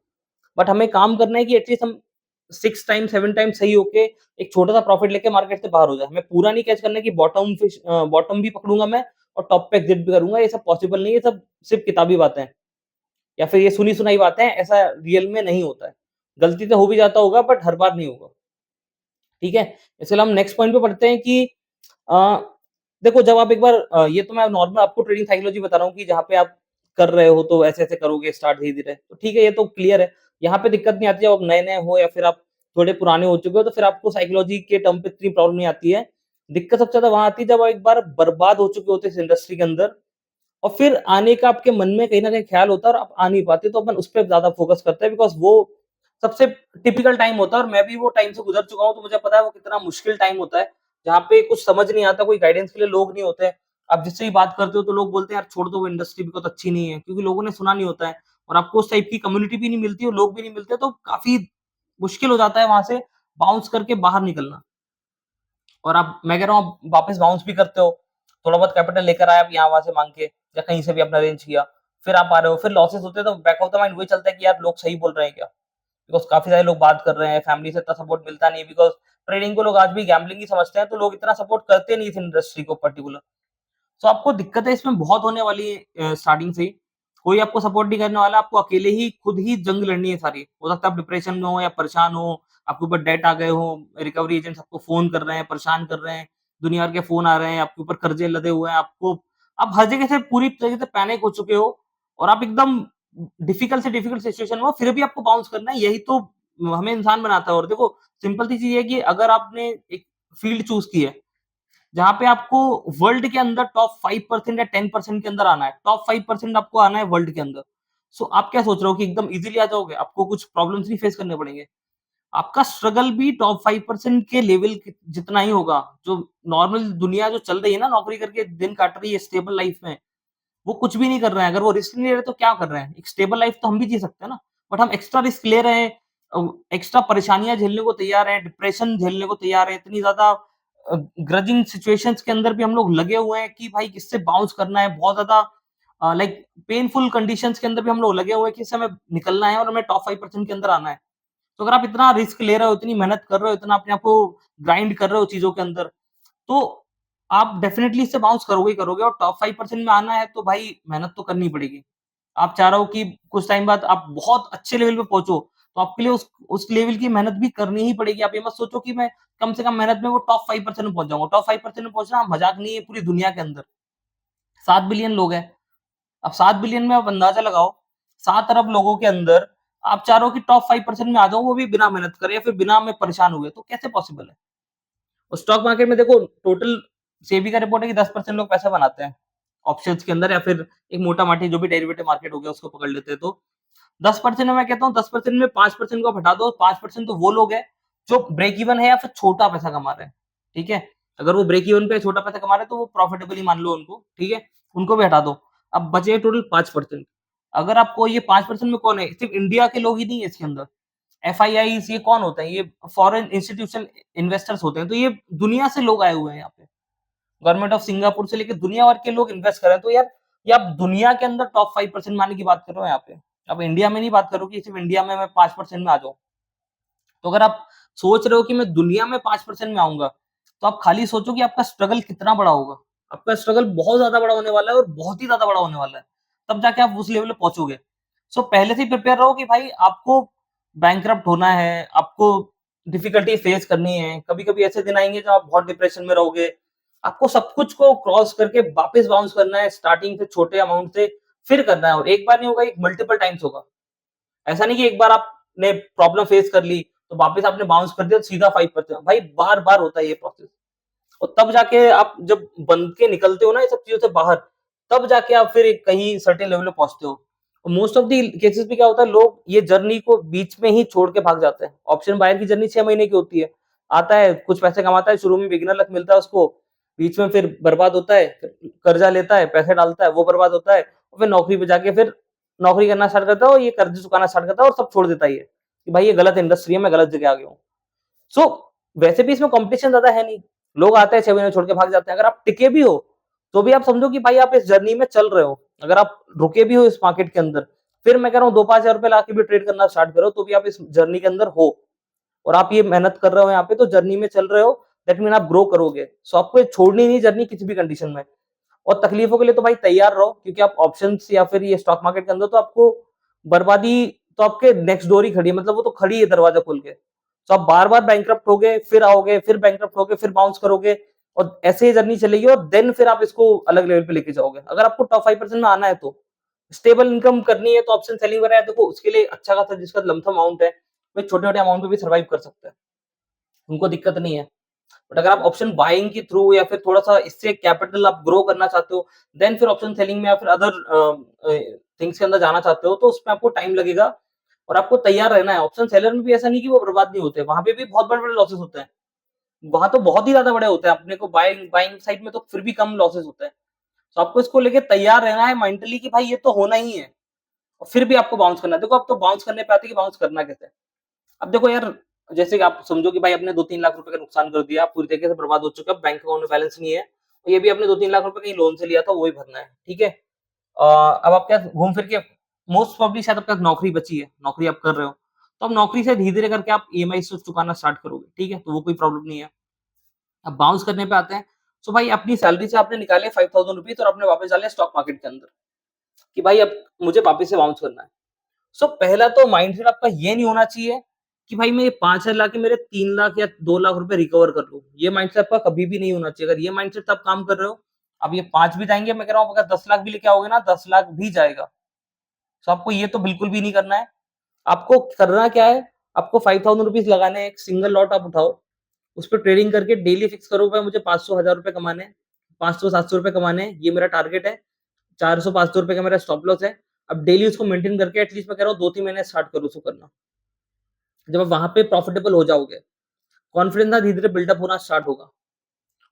बट हमें काम करना है कि एटलीस्ट हम 6 टाइम 7 टाइम सही होके एक छोटा सा प्रॉफिट लेके मार्केट से बाहर हो जाए। हमें पूरा नहीं कैच करना है कि बॉटम भी पकड़ूंगा मैं और टॉप पे एग्जिट भी करूंगा, ये सब पॉसिबल नहीं है, ये सब सिर्फ किताबी बातें हैं या फिर ये सुनी सुनाई बातें हैं, ऐसा रियल में नहीं होता है। गलती से हो भी जाता होगा बट हर बार नहीं होगा। ठीक है, इसके अलावा हम नेक्स्ट पॉइंट पे पढ़ते हैं कि अ, देखो जब आप एक बार ये तो मैं नॉर्मल आपको ट्रेडिंग साइकोलॉजी बता रहा हूँ कि जहाँ पे आप कर रहे हो तो ऐसे-ऐसे करोगे स्टार्ट धीरे-धीरे, तो ठीक है, ये तो क्लियर है। यहाँ पे दिक्कत नहीं आती जब आप नए-नए हो या फिर आप थोड़े पुराने हो चुके हो, तो फिर आपको साइकोलॉजी के टर्म पे इतनी प्रॉब्लम नहीं आती है। दिक्कत सबसे ज़्यादा वहाँ आती है जब आप एक बार बर्बाद हो चुके होते हैं इस इंडस्ट्री के अंदर, और फिर आने का आपके मन में कहीं न कहीं ख्याल होता है और आप आ नहीं पाते, तो अपन उस पे ज़्यादा फोकस करते हैं, बिकॉज़ वो सबसे टिपिकल टाइम होता है और मैं भी वो टाइम से गुज़र चुका हूँ, तो मुझे पता है वो कितना मुश्किल टाइम होता है, जहाँ पे कुछ समझ नहीं आता, कोई गाइडेंस के लिए लोग नहीं होते हैं। आप जिससे भी बात करते हो तो लोग बोलते हैं यार छोड़ दो, वो इंडस्ट्री बहुत अच्छी नहीं है, क्योंकि लोगों ने सुना नहीं होता है और आपको उस टाइप की कम्युनिटी भी नहीं मिलती और लोग भी नहीं मिलते, तो काफ़ी मुश्किल हो जाता है वहाँ से बाउंस करके बाहर निकलना। और आप, मैं कह रहा हूँ, आप वापस बाउंस भी करते हो, थोड़ा बहुत कैपिटल लेकर आए आप यहाँ-वहाँ से माँग के या कहीं से भी अपना अरेंज किया, फिर आप आ रहे हो, फिर लॉसेस होते हैं, तो बैक ऑफ द माइंड वही चलता है कि यार लोग सही बोल रहे हैं क्या? बिकॉज़ काफ़ी सारे लोग बात कर रहे हैं, फैमिली से इतना सपोर्ट मिलता नहीं, बिकॉज़ ट्रेडिंग को लोग आज भी गैम्बलिंग ही समझते हैं, तो लोग इतना सपोर्ट करते नहीं इस इंडस्ट्री को पर्टिकुलर। तो आपको दिक्कतें इसमें बहुत होने वाली है स्टार्टिंग से ही। कोई आपको सपोर्ट नहीं करने वाला, आपको अकेले ही खुद ही जंग लड़नी है सारी। हो सकता है आप डिप्रेशन में हो या परेशान हो, आपके ऊपर डेट आ गए हो, रिकवरी एजेंट्स आपको फ़ोन कर रहे हैं, परेशान कर रहे हैं, दुनिया भर के फ़ोन आ रहे हैं, आपके ऊपर कर्जे लदे हुए हैं, आप हर जगह से पूरी तरीके से पैनिक हो चुके हो और आप एकदम डिफ़िकल्ट से डिफ़िकल्ट सिचुएशन में हो, फिर भी आपको बाउंस करना है, यही तो हमें इंसान बनाता है। और देखो, सिंपल सी चीज़ ये है कि अगर आपने एक फ़ील्ड चूज़ की है जहाँ पे आपको वर्ल्ड के अंदर टॉप 5% या 10% के अंदर आना है। टॉप 5% आपको आना है वर्ल्ड के अंदर। सो आप क्या सोच रहे हो कि एकदम ईज़िली आ जाओगे? आपको कुछ प्रॉब्लम्स नहीं फेस करने पड़ेंगे। आपका स्ट्रगल भी टॉप 5% के लेवल के जितना ही होगा। जो नॉर्मल दुनिया जो चल रही है ना, नौकरी करके दिन काट रही है स्टेबल लाइफ़ में, वो कुछ भी नहीं कर रहे हैं। अगर वो रिस्क नहीं ले रहे तो क्या कर रहे हैं? एक स्टेबल लाइफ़ तो हम भी जी सकते हैं ना। बट हम एक्स्ट्रा रिस्क ले रहे हैं, एक्स्ट्रा परेशानियाँ झेलने को तैयार हैं, डिप्रेशन झेलने को तैयार हैं, इतनी ज़्यादा ग्रजिंग सिचुएशंस के अंदर भी हम लोग लगे हुए हैं कि भाई किससे बाउंस करना है। बहुत ज़्यादा लाइक पेनफुल कंडीशंस के अंदर भी हम लोग लगे हुए हैं कि इससे हमें निकलना है और हमें टॉप 5% के अंदर आना है। तो अगर आप इतना रिस्क ले रहे हो, इतनी मेहनत कर रहे हो, इतना अपने आप को ग्राइंड कर रहे हो चीज़ों के अंदर, तो आप डेफिनिटली इससे बाउंस करोगे ही करोगे और टॉप 5% में आना है तो भाई मेहनत तो करनी पड़ेगी। आप चाह रहे हो कि कुछ टाइम बाद आप बहुत अच्छे लेवल पे पहुँचो, तो आपके लिए उस लेवल की मेहनत भी करनी ही पड़ेगी। आप ये मत सोचो कि मैं कम से कम मेहनत में वो टॉप 5% में पहुँच जाऊँगा। टॉप 5% में पहुँचना मज़ाक नहीं है पूरी दुनिया के अंदर। 7 बिलियन लोग हैं। अब 7 बिलियन में आप अंदाज़ा लगाओ, 7 अरब लोगों के अंदर आप चाह रहे हो कि टॉप 5% में आ जाओ, वो भी बिना मेहनत करे या फिर बिना में परेशान हुए, तो कैसे पॉसिबल है? और स्टॉक मार्केट में देखो, टोटल सेबी का रिपोर्ट है कि 10% लोग पैसा बनाते हैं, ऑप्शंस के अंदर या फिर एक मोटा-माटी जो भी डेरिवेटिव मार्केट हो गया उसको पकड़ लेते हैं तो। 10% में मैं कहता हूँ 10% में 5% को आप हटा दो, 5% तो वो लोग हैं जो ब्रेक इवन है या फिर छोटा पैसा कमा रहे हैं, ठीक है? अगर वो ब्रेक इवन पे छोटा पैसा कमा रहे हैं तो वो प्रॉफिटेबल ही मान लो उनको, ठीक है? उनको भी हटा दो। अब बचे टोटल 5%। अगर आपको ये 5% में कौन है? सिर्फ इंडिया के लोग ही नहीं है इसके अंदर। एफआईआईज़ ये कौन होते हैं? ये फॉरेन इंस्टीट्यूशनल इन्वेस्टर्स होते हैं। तो ये दुनिया से लोग आए हुए हैं यहाँ पे। गवर्नमेंट ऑफ सिंगापुर से लेके दुनिया भर के लोग इन्वेस्ट कर रहे हैं। तो यार, ये आप दुनिया के अंदर टॉप 5% में आने की बात कर रहे हो यहाँ पे। आप इंडिया में नहीं बात कर रहे हो कि सिर्फ इंडिया में मैं 5% में आ जाऊँ। तो अगर आप सोच रहे हो कि मैं दुनिया में 5% में आऊँगा, तो आप खाली सोचो कि आपका स्ट्रगल कितना बड़ा होगा। आपका स्ट्रगल बहुत ज़्यादा बड़ा होने वाला है और बहुत ही ज़्यादा बड़ा होने वाला है। तब जाके आप उस लेवल पे पहुँचोगे। सो पहले से ही प्रिपेयर रहो कि भाई आपको बैंकरप्ट होना है, आपको डिफिकल्टी फेस करनी है। कभी-कभी ऐसे दिन आएँगे जब आप बहुत डिप्रेशन में रहोगे। आपको सब कुछ को क्रॉस करके वापस बाउंस करना है, स्टार्टिंग से छोटे अमाउंट से फिर करना है और एक बार नहीं होगा, ये मल्टीपल टाइम्स होगा। ऐसा नहीं कि एक बार आपने प्रॉब्लम फेस कर ली, तो वापस आपने बाउंस कर दिया तो सीधा 5% भाई बार-बार होता है ये प्रोसेस। और तब जाके आप जब बन के निकलते हो ना ये सब चीज़ों से बाहर, तब जाके आप फिर एक कहीं सर्टेन लेवल पे पहुँचते हो। और मोस्ट ऑफ द केसेस में क्या होता है, लोग ये जर्नी को बीच में ही छोड़ के भाग जाते हैं। ऑप्शन बायर की जर्नी 6 महीने की होती है। आता है, कुछ पैसे कमाता है, शुरू में बिगिनर लक मिलता है उसको, बीच में फिर बर्बाद होता है, फिर कर्जा लेता है, पैसे डालता है, वो बर्बाद होता है और फिर नौकरी पे जाके फिर नौकरी करना स्टार्ट करता है और ये कर्ज चुकाना स्टार्ट करता है और सब छोड़ देता है ये, कि भाई ये गलत इंडस्ट्री है, मैं गलत जगह आ गया हूँ। सो वैसे भी इसमें कॉम्पिटिशन ज़्यादा है नहीं। लोग आते हैं 6 महीने छोड़ के भाग जाते हैं। अगर आप टिके भी हो, तो भी आप समझो कि भाई आप इस जर्नी में चल रहे हो। अगर आप रुके भी हो इस मार्केट के अंदर, फिर मैं कह रहा हूँ 2-5 हज़ार रुपए लाके भी ट्रेड करना स्टार्ट करो, तो भी आप इस जर्नी के अंदर हो और आप ये मेहनत कर रहे हो यहाँ पे, तो जर्नी में चल रहे हो, दैट मीन आप ग्रो करोगे। सो आपको ये छोड़नी नहीं जर्नी किसी भी कंडीशन में। और तकलीफों के लिए तो भाई तैयार रहो, क्योंकि आप ऑप्शंस या फिर ये स्टॉक मार्केट के अंदर तो आपको बर्बादी तो आपके नेक्स्ट डोर ही खड़ी है, मतलब वो तो खड़ी है दरवाजा खोल के। तो आप बार-बार बैंकरप्ट होगे, फिर आओगे, फिर बैंकरप्ट होगे, फिर बाउंस करोगे और ऐसे ही जर्नी चलेगी और देन फिर आप इसको अलग लेवल पे लेके जाओगे। अगर आपको टॉप 5% में आना है तो, स्टेबल इनकम करनी है तो ऑप्शन सेलिंग वगैरह देखो उसके लिए अच्छा खासा जिसका लमसम अमाउंट है, वो छोटे-छोटे अमाउंट पे भी सर्वाइव कर सकता है। उनको दिक्कत नहीं है। बट अगर आप ऑप्शन बाइंग के थ्रू या फिर थोड़ा-सा इससे कैपिटल आप ग्रो करना चाहते हो, देन फिर ऑप्शन सेलिंग में या फिर अदर थिंग्स के अंदर जाना चाहते हो, तो उसमें आपको टाइम लगेगा और आपको तैयार रहना है। ऑप्शन सेलर में भी ऐसा नहीं कि वो बर्बाद नहीं होते, वहाँ पे भी बहुत बड़े-बड़े लॉसेस होते हैं। वहाँ तो बहुत ही ज़्यादा बड़े होते हैं, अपने को बाइंग बाइंग साइड में तो फिर भी कम लॉसेस होते हैं। तो आपको इसको लेके तैयार रहना है मेंटली कि भाई ये तो होना ही है और फिर भी आपको बाउंस करना है। देखो अब तो बाउंस करने पे आते हैं कि बाउंस करना कैसे है। अब देखो यार, जैसे कि आप समझो कि भाई आपने 2-3 लाख रुपए का नुकसान कर दिया, आप पूरी तरीके से बर्बाद हो चुके हो, बैंक अकाउंट में बैलेंस नहीं है। और ये भी आपने 2-3 लाख रुपए कहीं लोन से लिया था, वो ही भरना है, ठीक है? अब आप क्या घूम फिर के मोस्ट प्रोबब्ली शायद आपके पास नौकरी बची है, नौकरी आप कर रहे हो। तो अब नौकरी से धीरे-धीरे करके आप ईएमआई से चुकाना स्टार्ट करोगे, ठीक है? तो वो कोई प्रॉब्लम नहीं है। अब बाउंस करने पे आते हैं, सो भाई अपनी सैलरी से आपने निकाले ₹5000 और आपने वापस डाले स्टॉक मार्केट के अंदर। कि भाई अब मुझे वापस से बाउंस करना है। सो पहला तो माइंडसेट आपका ये नहीं होना चाहिए कि भाई मैं ये 5,000 लाके मेरे 3 लाख या 2 लाख रुपए रिकवर कर लूँ। ये माइंडसेट आपका कभी भी नहीं होना चाहिए। अगर ये माइंडसेट से आप काम कर रहे हो, अब ये 5 भी जाएँगे, मैं कह रहा हूँ अगर 10 लाख भी लेके आओगे ना, 10 लाख भी जाएगा। सो आपको ये तो बिल्कुल भी नहीं करना है। आपको करना क्या है, आपको ₹5000 लगाने हैं, एक सिंगल लॉट आप उठाओ, उसपे ट्रेडिंग करके डेली फिक्स करो भाई मुझे 500 ₹1000 कमाने हैं, 500-700 कमाने हैं, ये मेरा टारगेट है। 400-500 का मेरा स्टॉप लॉस है। अब डेली उसको मेंटेन करके एटलीस्ट मैं कह रहा हूँ 2-3 महीने स्टार्ट करो उसको करना। जब आप वहाँ पे प्रॉफिटेबल हो जाओगे, कॉन्फिडेंस ना धीरे-धीरे बिल्डअप होना स्टार्ट होगा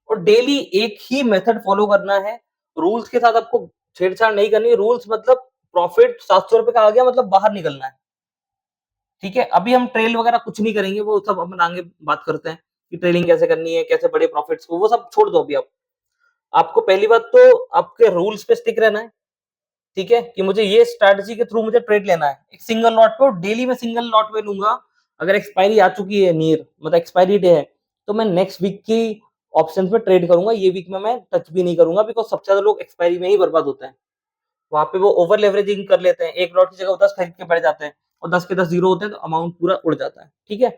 और डेली एक ही मेथड फॉलो करना है। रूल्स के साथ आपको छेड़छाड़ नहीं करनी है। रूल्स मतलब प्रॉफिट ₹700 का आ गया मतलब बाहर निकलना है। ठीक है? अभी हम ट्रेल वगैरह कुछ नहीं करेंगे, वो सब अपन आगे बात करते हैं कि ट्रेलिंग कैसे करनी है, कैसे बड़े प्रॉफिट्स को, वो सब छोड़ दो अभी आप। आपको पहली बात तो आपके रूल्स पे स्टिक रहना है, ठीक है? कि मुझे ये स्ट्रैटेजी के थ्रू मुझे ट्रेड लेना है। एक सिंगल लॉट पे और डेली मैं सिंगल लॉट पे लूँगा। अगर एक्सपायरी आ चुकी है नियर मतलब एक्सपायरी डे है, तो मैं नेक्स्ट वीक की ऑप्शंस में ट्रेड करूँगा। ये वीक में मैं टच भी नहीं करूँगा बिकॉज़ सबसे ज़्यादा लोग एक्सपायरी में ही बर्बाद होते हैं। वहाँ पे वो ओवर लेवरेजिंग कर लेते हैं। 1 लॉट की जगह वो 10 खरीद के बैठ जाते हैं और 10 के 10 ज़ीरो होते हैं तो अमाउंट पूरा उड़ जाता है। ठीक है?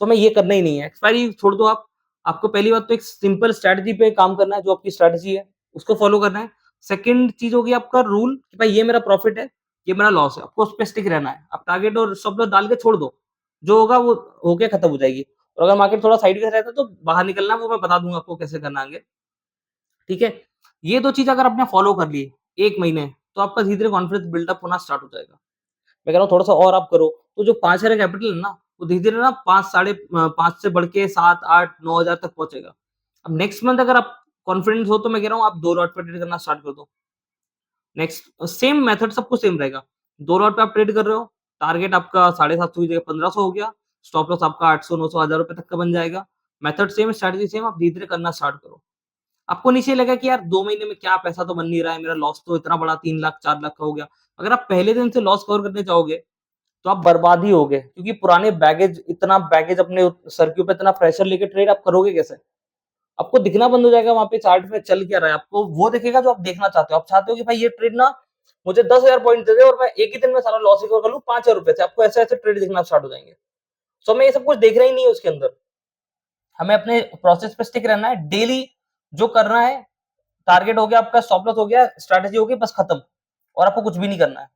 सो हमें ये करना ही नहीं है। एक्सपायरी छोड़ दो आप। आपको पहली बात तो एक सिंपल स्ट्रैटेजी पे काम करना है, जो आपकी स्ट्रैटेजी है, उसको फॉलो करना है। सेकंड चीज़ होगी आपका रूल कि भाई ये मेरा प्रॉफिट है, ये मेरा लॉस है। आपको उस पे स्टिक रहना है। आप टारगेट और स्टॉप लॉस डाल के छोड़ दो। जो होगा वो होके खत्म हो जाएगी और अगर मार्केट थोड़ा साइडवेज रहता है तो बाहर निकलना है, वो मैं बता दूँगा आपको कैसे करना है आगे। ठीक है? ये 2 चीज़ अगर आपने फॉलो कर ली 1 महीने, तो आपका धीरे-धीरे कॉन्फिडेंस बिल्डअप होना स्टार्ट हो जाएगा। मैं कह रहा हूँ थोड़ा-सा और आप करो, तो जो 5,000 कैपिटल है ना, वो धीरे-धीरे ना 5 साढ़े 5 से बढ़ के 7, 8, 9,000 तक पहुँचेगा। अब नेक्स्ट मंथ अगर आप कॉन्फिडेंट हो तो मैं कह रहा हूँ आप 2 लॉट पे ट्रेड करना स्टार्ट कर दो। नेक्स्ट सेम मेथड सबको सेम रहेगा। 2 लॉट पे आप ट्रेड कर रहे हो, टारगेट आपका 750 की जगह 1500 हो गया, स्टॉप लॉस आपका 800, 900, ₹1000 तक का बन जाएगा। मेथड सेम, स्ट्रैटेजी सेम, आप धीरे-धीरे करना स्टार्ट करो। आपको नीचे लगा कि यार 2 महीने में क्या पैसा तो बन नहीं रहा है, मेरा लॉस तो इतना बड़ा 3 लाख 4 लाख का हो गया। अगर आप पहले दिन से लॉस कवर करने जाओगे, तो आप बर्बाद ही होगे क्योंकि पुराने बैगेज अपने सर के ऊपर इतना प्रेशर लेके ट्रेड आप करोगे कैसे? आपको दिखना बंद हो जाएगा वहाँ पे चार्ट में चल क्या रहा है, आपको वो दिखेगा जो आप देखना चाहते हो। आप चाहते हो कि भाई ये ट्रेड ना मुझे 10,000 पॉइंट दे दे और मैं एक ही दिन में सारा लॉस रिकवर कर लूँ ₹5,000 से। आपको ऐसे-ऐसे ट्रेड दिखना स्टार्ट हो जाएँगे। सो हमें ये सब कुछ देखना ही नहीं है उसके अंदर। हमें अपने प्रोसेस पे स्टिक रहना है। डेली जो करना है, टारगेट हो गया आपका, स्टॉप लॉस हो गया, स्ट्रैटेजी हो गई, बस खत्म और आपको कुछ भी नहीं करना है।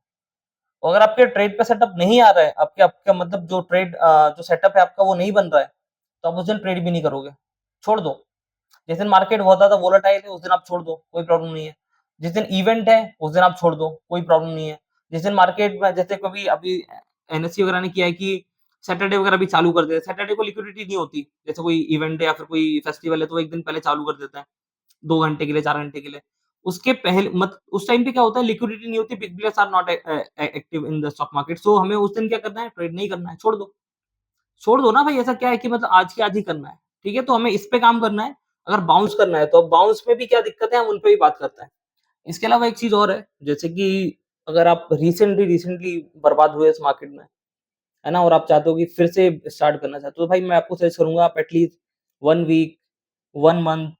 और अगर आपके ट्रेड पे सेटअप नहीं आ रहा है, आपके आपका मतलब जो जो सेटअप है आपका वो नहीं बन रहा है, तो आप उस दिन ट्रेड भी नहीं करोगे। छोड़ दो। जिस दिन मार्केट बहुत ज़्यादा वोलेटाइल है, उस दिन आप छोड़ दो, कोई प्रॉब्लम नहीं है। जिस दिन इवेंट है, उस दिन आप छोड़ दो, कोई प्रॉब्लम नहीं है। जिस दिन मार्केट में जैसे कभी अभी एनएससी वगैरह ने किया है कि सैटरडे वगैरह भी चालू कर देते हैं। सैटरडे को लिक्विडिटी नहीं होती, जैसे कोई इवेंट है या फिर कोई फेस्टिवल है, तो वो 1 दिन पहले चालू कर देता है, 2 घंटे के लिए, 4 घंटे के लिए। उसके पहले मत उस टाइम पे क्या होता है, लिक्विडिटी नहीं होती, big players are not active in the stock market. So हमें उस दिन क्या करना है, ट्रेड नहीं करना है, छोड़ दो। छोड़ दो ना भाई, ऐसा क्या है कि मतलब आज के आज ही करना है, ठीक है? तो हमें इस पे काम करना है। अगर बाउंस करना है, तो अब बाउंस में भी क्या दिक्कत है, हम उन पे भी बात करते हैं। इसके अलावा एक चीज़ और है, जैसे कि अगर आप रिसेंटली बर्बाद हुए इस मार्केट में, है ना? और आप चाहते हो कि फिर से स्टार्ट करना चाहते हो, तो भाई मैं आपको सजेस्ट करूँगा आप एटलीस्ट 1 वीक, 1 मंथ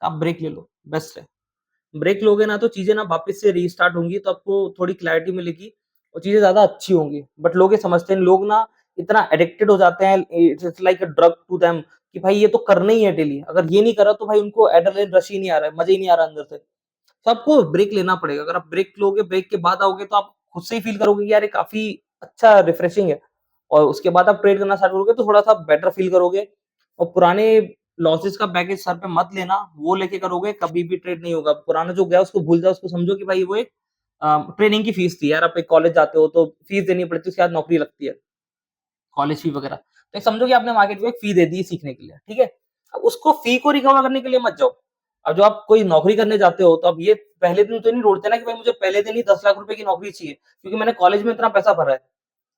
आप ब्रेक ले लो, बेस्ट है। ब्रेक लोगे ना तो चीज़ें ना वापस से रीस्टार्ट होंगी, तो आपको थोड़ी क्लैरिटी मिलेगी और चीज़ें ज़्यादा अच्छी होंगी। बट लोग ये समझते हैं, लोग ना इतना एडिक्टेड हो जाते हैं, it's like a drug to them कि भाई ये तो करना ही है डेली। अगर ये नहीं करा तो भाई उनको एड्रेनलिन रश ही नहीं आ रहा है, मज़ा ही नहीं आ रहा अंदर से। तो आपको ब्रेक लेना पड़ेगा। अगर आप ब्रेक लोगे, ब्रेक के बाद आओगे तो आप खुद से ही फ़ील करोगे कि यार ये काफ़ी अच्छा रिफ्रेशिंग है और उसके बाद आप ट्रेड करना स्टार्ट करोगे तो थोड़ा-सा बेटर फ़ील करोगे और पुराने लॉसेस का बैगेज सर पे मत लेना, वो लेके करोगे कभी भी ट्रेड नहीं होगा। पुराना जो गया उसको भूल जाओ, उसको समझो कि भाई वो एक ट्रेनिंग की फीस थी यार, आप एक कॉलेज जाते हो तो फीस देनी पड़ती है, उसके बाद नौकरी लगती है, कॉलेज फी वगैरह। तो एक समझो कि आपने मार्केट में एक फी दे दी सीखने के लिए, ठीक है? अब उसको फी को रिकवर करने के लिए मत जाओ। अब जो आप कोई नौकरी करने जाते हो, तो अब ये पहले दिन तो नहीं ढूँढते ना कि भाई मुझे पहले दिन ही ₹10,00,000 की नौकरी चाहिए, क्योंकि मैंने कॉलेज में इतना पैसा भरा है।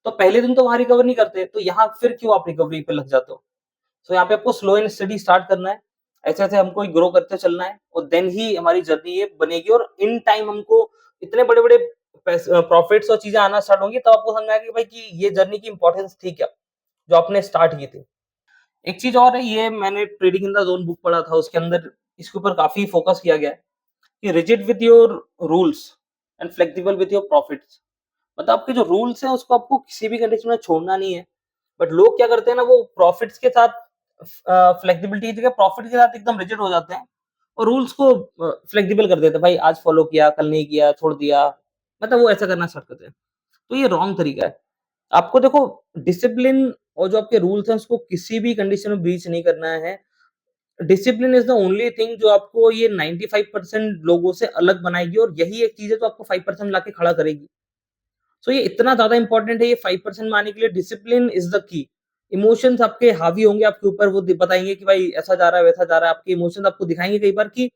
तो पहले दिन तो वहाँ रिकवर नहीं करते, तो यहाँ फिर क्यों आप रिकवरी पे लग जाते हो? सो यहाँ पे आपको स्लो एंड स्टडी स्टार्ट करना है। ऐसे-ऐसे हमको ग्रो करते चलना है और देन ही हमारी जर्नी ये बनेगी और इन टाइम हमको इतने बड़े-बड़े प्रॉफिट्स और चीज़ें आना स्टार्ट होंगी, तब आपको समझ में आएगा कि भाई कि ये जर्नी की इम्पोर्टेंस थी क्या, जो आपने स्टार्ट की थी। एक चीज़ और है, ये मैंने trading in the zone book पढ़ा था, उसके अंदर इसके ऊपर काफ़ी फोकस किया गया है कि rigid with your rules. And flexible with your profits. मतलब आपके जो रूल्स हैं उसको आपको किसी भी कंडीशन में छोड़ना नहीं है। बट लोग क्या करते हैं ना, वो प्रॉफिट्स के साथ फ्लेक्सिबिलिटी की जगह प्रॉफिट के साथ एकदम रिजिड हो जाते हैं और रूल्स को फ्लेक्सिबल कर देते हैं। भाई आज फॉलो किया, कल नहीं किया, छोड़ दिया। मतलब वो ऐसा करना स्टार्ट करते हैं। तो ये रॉन्ग तरीका है। आपको देखो, डिसिप्लिन और जो आपके रूल्स हैं उसको किसी भी कंडीशन में ब्रीच नहीं करना है। Discipline is the only thing जो आपको ये 95% लोगों से अलग बनाएगी और यही एक चीज़ है जो आपको 5% लाके खड़ा करेगी। सो ये इतना ज़्यादा इम्पोर्टेंट है, ये 5% में आने के लिए discipline is the key. Emotions आपके हावी होंगे आपके ऊपर, वो बताएँगे कि भाई ऐसा जा रहा है, वैसा जा रहा है। आपके इमोशंस आपको दिखाएँगे कई बार कि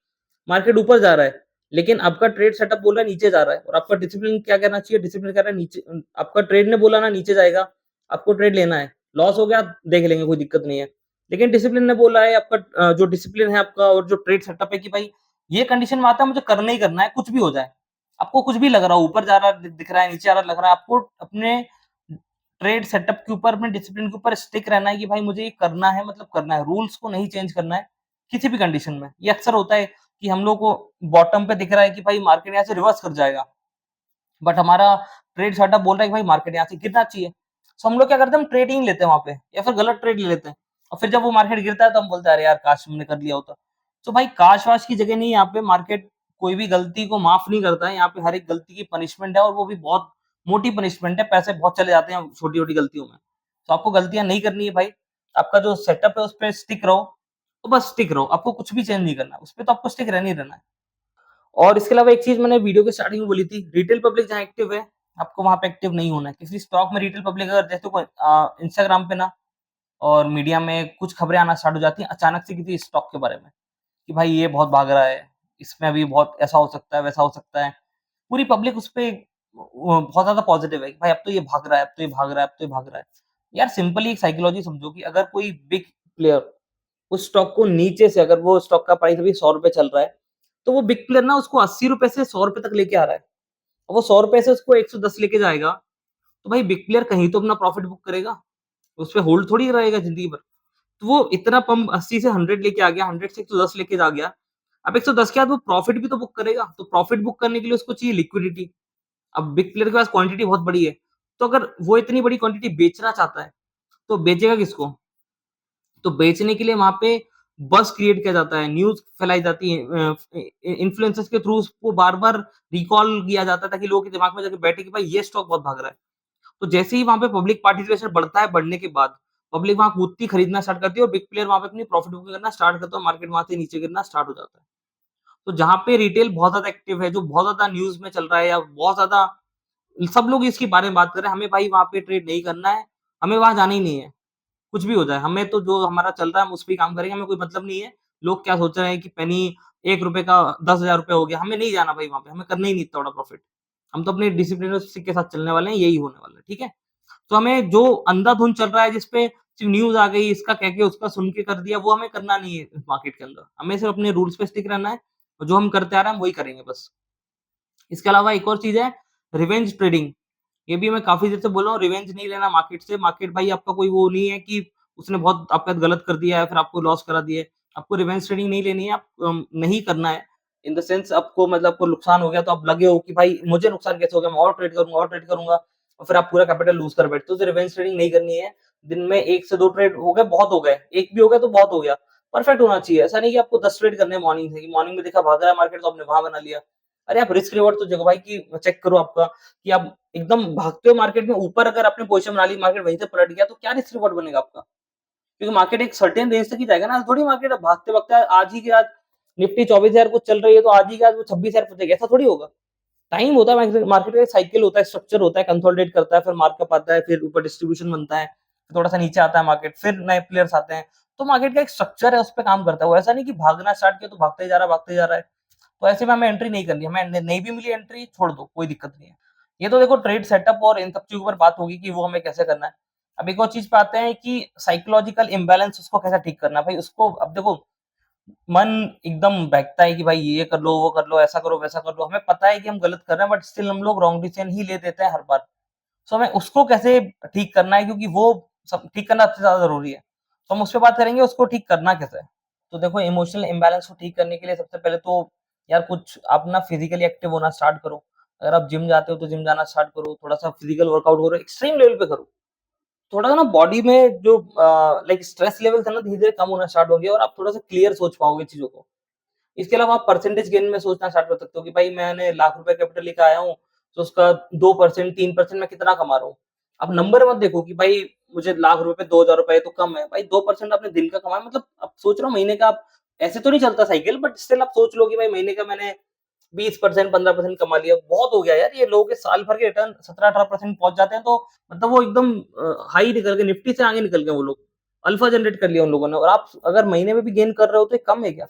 मार्केट ऊपर जा रहा है, लेकिन आपका ट्रेड सेटअप बोल रहा है नीचे जा रहा है और आपका डिसिप्लिन क्या कहना चाहिए? डिसिप्लिन कह रहा है नीचे आपका ट्रेड ने बोला ना नीचे जाएगा, आपको ट्रेड लेना है। लॉस हो गया देख लेंगे, कोई दिक्कत नहीं है। लेकिन डिसिप्लिन ने बोला है आपका जो डिसिप्लिन है आपका और जो ट्रेड सेटअप है कि भाई ये कंडीशन में आता है मुझे करना ही करना है, कुछ भी हो जाए। आपको कुछ भी लग रहा हो, ऊपर जा रहा दिख रहा है, नीचे आ रहा लग रहा है, आपको अपने ट्रेड सेटअप के ऊपर, अपने डिसिप्लिन के ऊपर स्टिक रहना है कि भाई मुझे ये करना है, मतलब करना है। रूल्स को नहीं चेंज करना है, किसी भी कंडीशन में। ये अक्सर होता है कि हम लोग को बॉटम पे दिख रहा है कि भाई मार्केट यहाँ से रिवर्स कर जाएगा, बट हमारा ट्रेड सेटअप बोल रहा है कि भाई मार्केट यहाँ से गिरना चाहिए। सो हम लोग क्या करते हैं, हम ट्रेड ही नहीं लेते वहाँ पे या फिर गलत ट्रेड ले लेते हैं और फिर जब वो मार्केट गिरता है तो हम बोलते हैं अरे यार काश हमने कर लिया होता। तो भाई काश-वाश की जगह नहीं, यहाँ पे मार्केट कोई भी गलती को माफ नहीं करता है। यहाँ पे हर एक गलती की पनिशमेंट है और वो भी बहुत मोटी पनिशमेंट है, पैसे बहुत चले जाते हैं छोटी-छोटी गलतियों में। तो आपको गलतियाँ नहीं करनी है भाई, आपका जो सेटअप है उस पे स्टिक रहो, तो बस स्टिक रहो, आपको कुछ भी चेंज नहीं करना है, उस पे तो आपको स्टिक रहना ही रहना है। और इसके अलावा एक चीज़ मैंने वीडियो के स्टार्टिंग में बोली थी, रिटेल पब्लिक जहाँ एक्टिव है, आपको वहाँ पे एक्टिव नहीं होना है। किसी स्टॉक में रिटेल पब्लिक अगर जैसे कोई इंस्टाग्राम पे ना और मीडिया में कुछ खबरें आना स्टार्ट हो जाती हैं अचानक से किसी स्टॉक के बारे में, कि भाई ये बहुत भाग रहा है, इसमें अभी बहुत ऐसा हो सकता है, वैसा हो सकता है। पूरी पब्लिक उसपे बहुत ज़्यादा पॉज़िटिव है कि भाई अब तो ये भाग रहा है, अब तो ये भाग रहा है, अब तो ये भाग रहा है। यार सिंपली एक साइकोलॉजी समझो कि अगर कोई बिग प्लेयर उस स्टॉक को नीचे से, अगर वो स्टॉक का प्राइस अभी ₹100 चल रहा है, तो वो बिग प्लेयर ना उसको ₹80 से ₹100 तक लेके आ रहा है। और वो ₹100 से उसको 110 लेके जाएगा, तो भाई बिग प्लेयर कहीं तो अपना प्रॉफिट बुक करेगा, उसपे होल्ड थोड़ी रहेगा ज़िंदगी भर। तो वो इतना पंप 80 से 100 लेके आ गया, 100 से 110 लेके आ गया। अब 110 के बाद वो प्रॉफिट भी तो बुक करेगा, तो प्रॉफिट बुक करने के लिए उसको चाहिए लिक्विडिटी। अब बिग प्लेयर के पास क्वांटिटी बहुत बड़ी है, तो अगर वो इतनी बड़ी क्वांटिटी बेचना चाहता है, तो बेचेगा किसको? तो बेचने के लिए वहाँ पे बज़ क्रिएट किया जाता है, न्यूज़ फैलाई जाती है, इन्फ्लुएंसर्स के थ्रू उसको बार-बार रिकॉल किया जाता है ताकि लोगों के दिमाग में जाके बैठे कि भाई ये स्टॉक बहुत भाग रहा है। तो जैसे ही वहाँ पे पब्लिक पार्टिसिपेशन बढ़ता है, बढ़ने के बाद पब्लिक वहाँ कूदती खरीदना स्टार्ट करती है और बिग प्लेयर वहाँ पे अपनी प्रॉफिट बुकिंग करना स्टार्ट करता है, मार्केट वहाँ से नीचे गिरना स्टार्ट हो जाता है। तो जहाँ पे रिटेल बहुत ज़्यादा एक्टिव है, जो बहुत ज़्यादा न्यूज़ में चल रहा है या बहुत ज़्यादा सब लोग इसके बारे में बात कर रहे हैं, हमें भाई वहाँ पे ट्रेड नहीं करना है, हमें वहाँ जाना ही नहीं है। कुछ भी हो जाए, हमें तो जो हमारा चल रहा है हम उस पे ही काम करेंगे, हमें कोई मतलब नहीं है, लोग क्या सोच रहे हैं कि पेनी ₹1 का ₹10,000 हो गया, हमें नहीं जाना भाई वहाँ पे, हमें करना ही नहीं इतना बड़ा प्रॉफिट। हम तो अपने डिसिप्लिन और के साथ चलने वाले हैं, यही होने वाला है, ठीक है? तो हमें जो अंधाधुंध चल रहा है जिसपे सिर्फ़ न्यूज़ आ गई, इसका कह के उसका सुन के कर दिया, वो हमें करना नहीं है मार्केट के अंदर। हमें सिर्फ़ अपने रूल्स पे स्टिक रहना है और जो हम करते आ रहे हैं, हम वही करेंगे बस। इसके अलावा एक और चीज़ है, रिवेंज ट्रेडिंग। ये भी मैं काफ़ी देर से बोल रहा हूँ, रिवेंज नहीं लेना मार्केट से। मार्केट भाई आपका कोई वो नहीं है कि उसने बहुत आपके साथ गलत कर दिया है, फिर आपको लॉस करा दिया है। आपको रिवेंज ट्रेडिंग नहीं लेनी है, नहीं करना है। इन द सेंस आपको मतलब आपको नुकसान हो गया तो आप लगे हो कि भाई मुझे नुकसान कैसे हो गया, मैं और ट्रेड करूँगा और फिर आप पूरा कैपिटल लूज़ कर बैठते हो। तो रिवेंज ट्रेडिंग नहीं करनी है। दिन में 1 से 2 ट्रेड हो गए, बहुत हो गए। 1 भी हो गया तो बहुत हो गया। परफेक्ट होना चाहिए। ऐसा नहीं कि आपको 10 ट्रेड करने हैं मॉर्निंग से, कि मॉर्निंग में देखा भाग रहा है मार्केट तो आपने वहाँ बना लिया। अरे आप रिस्क रिवॉर्ड तो देखो भाई कि चेक करो आपका कि आप एकदम भागते हो मार्केट में ऊपर, अगर आपने पोजीशन बना ली, मार्केट वहीं से पलट गया तो क्या रिस्क रिवॉर्ड बनेगा आपका? क्योंकि मार्केट एक सर्टेन रेंज तक ही जाएगा ना, ऐसा थोड़ी मार्केट अब भागते-भागते आज ही की आज निफ्टी 24,000 कुछ चल रही है तो आज ही के आज वो 26,000 पहुँचेगी, ऐसा थोड़ी होगा। टाइम होता है, मार्केट का एक साइकिल होता है, स्ट्रक्चर होता है, कंसोलिडेट करता है, फिर मार्कअप आता है, फिर ऊपर डिस्ट्रीब्यूशन बनता है, थोड़ा-सा नीचे आता है मार्केट, फिर नए प्लेयर्स आते हैं। तो मार्केट का एक स्ट्रक्चर है, उस पे काम करता है। वो ऐसा नहीं कि भागना स्टार्ट किया तो भागते ही जा रहा है, भागते ही जा रहा है। तो ऐसे में हमें एंट्री नहीं करनी है, हमें नहीं भी मिली एंट्री छोड़ दो, कोई दिक्कत नहीं है। ये तो देखो ट्रेड सेटअप और इन सब चीज़ों पर बात होगी कि वो हमें कैसे करना है। अब एक और चीज़ पे आते हैं कि साइकोलॉजिकल इम्बैलेंस उसको कैसे ठीक करना है। भाई उसको अब देखो, मन एकदम बहकता है कि भाई ये कर लो, वो कर लो, ऐसा करो, वैसा कर लो। हमें पता है कि हम गलत कर रहे हैं बट स्टिल हम लोग रॉन्ग डिसीजन ही ले देते हैं हर बार। सो हमें उसको कैसे ठीक करना है, क्योंकि वो सब ठीक करना सबसे ज़्यादा ज़रूरी है। तो हम उस पे बात करेंगे उसको ठीक करना कैसे है। तो देखो, इमोशनल इम्बैलेंस को ठीक करने के लिए सबसे पहले तो यार कुछ आप ना फिज़िकली एक्टिव होना स्टार्ट करो। अगर आप जिम जाते हो तो जिम जाना स्टार्ट करो, थोड़ा-सा फिजिकल वर्कआउट करो, एक्सट्रीम लेवल पे करो। थोड़ा-सा ना बॉडी में जो लाइक स्ट्रेस लेवल्स है ना धीरे-धीरे कम होना स्टार्ट होंगे और आप थोड़ा-सा क्लियर सोच पाओगे चीज़ों को। इसके अलावा आप परसेंटेज गेन में सोचना स्टार्ट कर सकते हो कि भाई मैंने लाख रुपए कैपिटल लेके आया हूँ, तो उसका 2% 3% मैं कितना कमा रहा हूँ। आप नंबर मत देखो कि भाई मुझे लाख रुपए पे 2000 रुपए तो कम है। भाई 2% आपने दिन का कमाया मतलब आप सोच रहे हो महीने का आप ऐसे तो नहीं चलता साइकिल बट स्टिल आप सोच लो कि भाई महीने का मैंने 20% 15% कमा लिया। बहुत हो गया यार ये लोगों के साल भर के रिटर्न 17-18% पहुँच जाते हैं तो मतलब वो एकदम हाई निकल गए, निफ्टी से आगे निकल गए वो लोग। अल्फा जनरेट कर लिया उन लोगों ने और आप अगर महीने में भी गेन कर रहे हो तो ये कम है क्या?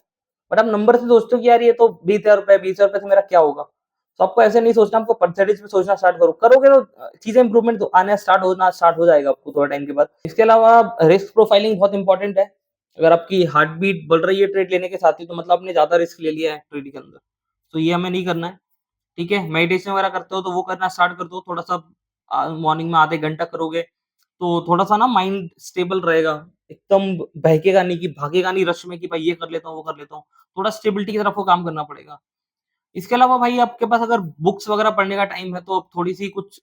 बट आप नंबर से सोचते हो कि यार ये तो 20,000 रुपए 20,000 रुपए से मेरा क्या होगा? तो आपको ऐसे नहीं सोचना, आपको परसेंटेज में सोचना स्टार्ट करो। करोगे तो चीज़ें इम्प्रूवमेंट तो आना स्टार्ट हो जाएगा आपको थोड़ा टाइम के बाद। इसके अलावा रिस्क प्रोफाइलिंग बहुत इंपॉर्टेंट है। अगर आपकी हार्ट बीट बढ़ रही है ट्रेड लेने के साथ ही तो मतलब आपने ज़्यादा रिस्क ले लिया है ट्रेड के अंदर। तो ये हमें नहीं करना है, ठीक है? मेडिटेशन वगैरह करते हो तो वो करना स्टार्ट कर दो। थोड़ा-सा मॉर्निंग में आधे घंटा करोगे तो थोड़ा-सा ना माइंड स्टेबल रहेगा। एकदम बहकेगा नहीं कि भागेगा नहीं रश में कि भाई ये कर लेता हूँ, वो कर लेता हूँ। थोड़ा स्टेबिलिटी की तरफ को काम करना पड़ेगा। इसके अलावा भाई आपके पास अगर बुक्स वगैरह पढ़ने का टाइम है तो आप थोड़ी-सी कुछ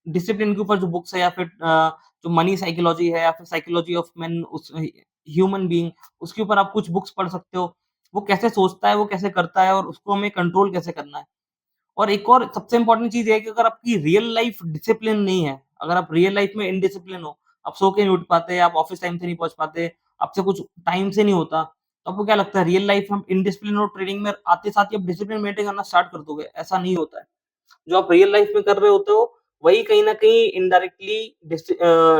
डिसिप्लिन के ऊपर जो बुक्स है या फिर जो मनी साइकोलॉजी है या फिर साइकोलॉजी ऑफ मेन उस ह्यूमन बीइंग उसके ऊपर आप कुछ बुक्स पढ़ सकते हो। वो कैसे सोचता है, वो कैसे करता है और उसको हमें कंट्रोल कैसे करना है। और एक और सबसे इम्पोर्टेंट चीज़ ये है कि अगर आपकी रियल लाइफ डिसिप्लिन नहीं है, अगर आप रियल लाइफ में इनडिसिप्लिन हो, आप सो के नहीं उठ पाते, आप ऑफिस टाइम से नहीं पहुँच पाते, आपसे कुछ टाइम से नहीं होता, तो आपको क्या लगता है रियल लाइफ में इनडिसिप्लिन और ट्रेडिंग में आते साथ ही आप डिसिप्लिन मेंटेन करना स्टार्ट कर दोगे? ऐसा नहीं होता है। जो आप रियल लाइफ में कर रहे होते हो, वही कहीं न कहीं इनडायरेक्टली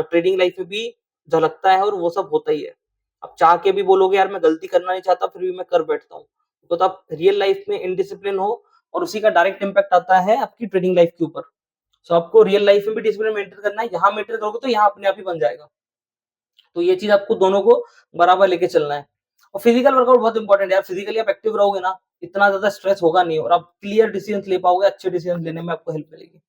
ट्रेडिंग लाइफ में भी झलकता है और वो सब होता ही है। आप चाह के भी बोलोगे यार मैं गलती करना नहीं चाहता फिर भी मैं कर बैठता हूँ। तो आप रियल लाइफ में इनडिसिप्लिन हो और उसी का डायरेक्ट इम्पैक्ट आता है आपकी ट्रेडिंग लाइफ के ऊपर। सो आपको रियल लाइफ में भी डिसिप्लिन मेंटेन करना है, यहाँ मेंटेन करोगे तो यहाँ अपने आप ही बन जाएगा। तो ये चीज़ आपको दोनों को बराबर लेके चलना है। और फिजिकल वर्कआउट बहुत इंपॉर्टेंट है यार, फिजिकली आप एक्टिव रहोगे ना, इतना ज़्यादा स्ट्रेस होगा नहीं और आप क्लियर डिसीजंस ले पाओगे, अच्छे डिसीजंस लेने में आपको हेल्प मिलेगी।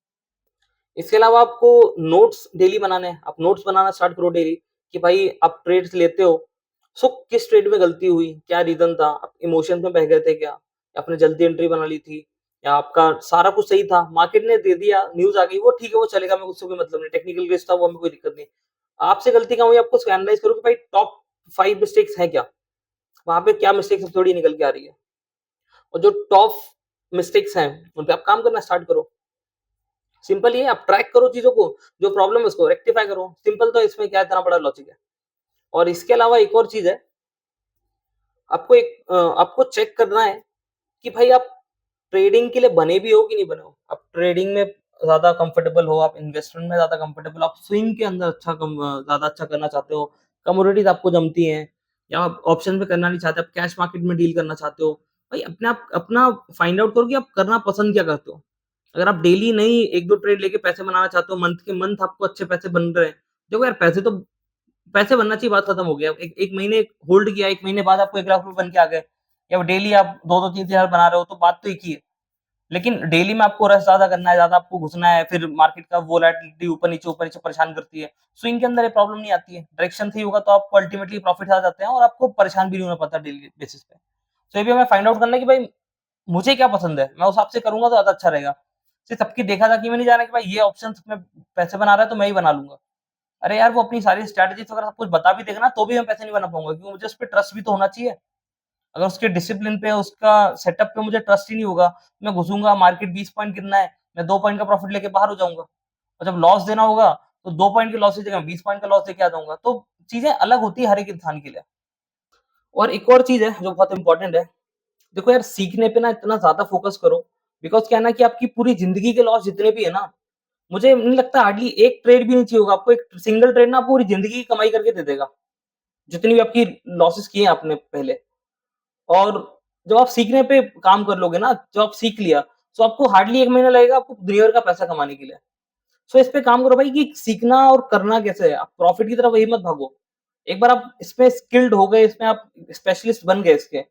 इसके अलावा आपको नोट्स डेली बनाने हैं। आप नोट्स बनाना स्टार्ट करो डेली कि भाई आप ट्रेड्स लेते हो, सो किस ट्रेड में गलती हुई? क्या रीज़न था? आप इमोशंस में बह गए थे क्या? आपने जल्दी एंट्री बना ली थी? या आपका सारा कुछ सही था, मार्केट ने दे दिया, न्यूज़ आ गई, वो ठीक है, वो चलेगा, मेरे को उससे कोई मतलब नहीं। टेक्निकल ग्लिच था, वो हमें कोई दिक्कत नहीं। आपसे गलती कहाँ हुई? आपको उसको एनालाइज़ करो कि भाई टॉप 5 मिस्टेक्स हैं क्या? वहाँ पे क्या मिस्टेक्स सबसे बड़ी निकल के आ रही है? और जो टॉप मिस्टेक्स हैं, उन पे आप काम करना स्टार्ट करो। सिंपल ये है, आप ट्रैक करो चीज़ों को, जो प्रॉब्लम है उसको रेक्टिफाई करो। सिंपल तो इसमें क्या इतना बड़ा लॉजिक है। और इसके अलावा एक और चीज़ है, आपको चेक करना है कि भाई आप ट्रेडिंग के लिए बने भी हो कि नहीं बने हो। आप ट्रेडिंग में ज़्यादा कंफर्टेबल हो, आप इन्वेस्टमेंट में ज़्यादा कंफर्टेबल हो, आप स्विंग के अंदर ज़्यादा अच्छा करना चाहते हो, कमोडिटीज़ आपको जमती हैं या आप ऑप्शन में करना नहीं चाहते, आप कैश मार्केट में डील करना चाहते हो। भाई अपने आप अपना फाइंड आउट करो कि आप करना पसंद क्या करते हो। अगर आप डेली नहीं 1-2 ट्रेड लेके पैसे बनाना चाहते हो, मंथ के मंथ आपको अच्छे पैसे बन रहे हैं, देखो यार पैसे बनना चाहिए, बात खत्म हो गया। एक 1 महीने होल्ड किया, 1 महीने बाद आपको 1 लाख रुपए बन के आ गए या डेली आप 2-2 3-3 हज़ार बना रहे हो, तो बात तो एक ही है। लेकिन डेली में आपको रश ज़्यादा करना है, ज़्यादा आपको घुसना है, फिर मार्केट का वोलेटिलिटी ऊपर नीचे परेशान करती है। स्विंग के अंदर ये प्रॉब्लम नहीं आती है। डायरेक्शन सही होगा तो आपको अल्टीमेटली प्रॉफिट्स आ जाते हैं और आपको परेशान भी नहीं होना पड़ता डेली बेसिस पे। तो ये भी हमें फाइंड आउट करना है कि भाई मुझे क्या पसंद है, मैं उस हिसाब से करूँगा तो ज़्यादा अच्छा रहेगा। सिर्फ सबकी देखा-देखी में नहीं जाना कि भाई ये ऑप्शंस में पैसे बना रहा है तो मैं ही बना लूँगा। अरे यार वो अपनी सारी स्ट्रैटेजीज़ वगैरह सब कुछ बता भी देगा ना तो भी मैं पैसे नहीं बना पाऊँगा क्योंकि मुझे उस पे ट्रस्ट भी तो होना चाहिए। अगर उसके डिसिप्लिन पे, उसका सेटअप पे मुझे ट्रस्ट ही नहीं होगा, मैं घुसूँगा मार्केट 20 पॉइंट गिरना है, मैं 2 पॉइंट का प्रॉफिट लेके बाहर हो जाऊँगा और जब लॉस देना होगा तो 2 पॉइंट की लॉस की जगह 20 पॉइंट का लॉस देके आ जाऊँगा। तो चीज़ें अलग होती है हर एक इंसान के लिए। और एक और चीज़ है जो बहुत इम्पोर्टेंट है, देखो यार सीखने पे ना इतना ज़्यादा फ़ोकस करो बिकॉज़ क्या है ना कि आपकी पूरी ज़िंदगी के लॉस जितने भी है ना, मुझे नहीं लगता हार्डली एक ट्रेड भी नहीं चाहिए होगा आपको, एक सिंगल ट्रेड ना पूरी ज़िंदगी की कमाई करके दे देगा। जितनी भी आपकी लॉसेस किए हैं आपने पहले। और जब आप सीखने पे काम कर लोगे ना, जब आप सीख लिया, तो आपको हार्डली 1 महीना लगेगा आपको दुनिया भर का पैसा कमाने के लिए। सो इस पे काम करो भाई कि सीखना और करना कैसे है, आप प्रॉफिट की तरफ वही मत भागो। एक बार आप इसमें स्किल्ड हो गए, इसमें आप स्पेशलिस्ट बन गए इसके,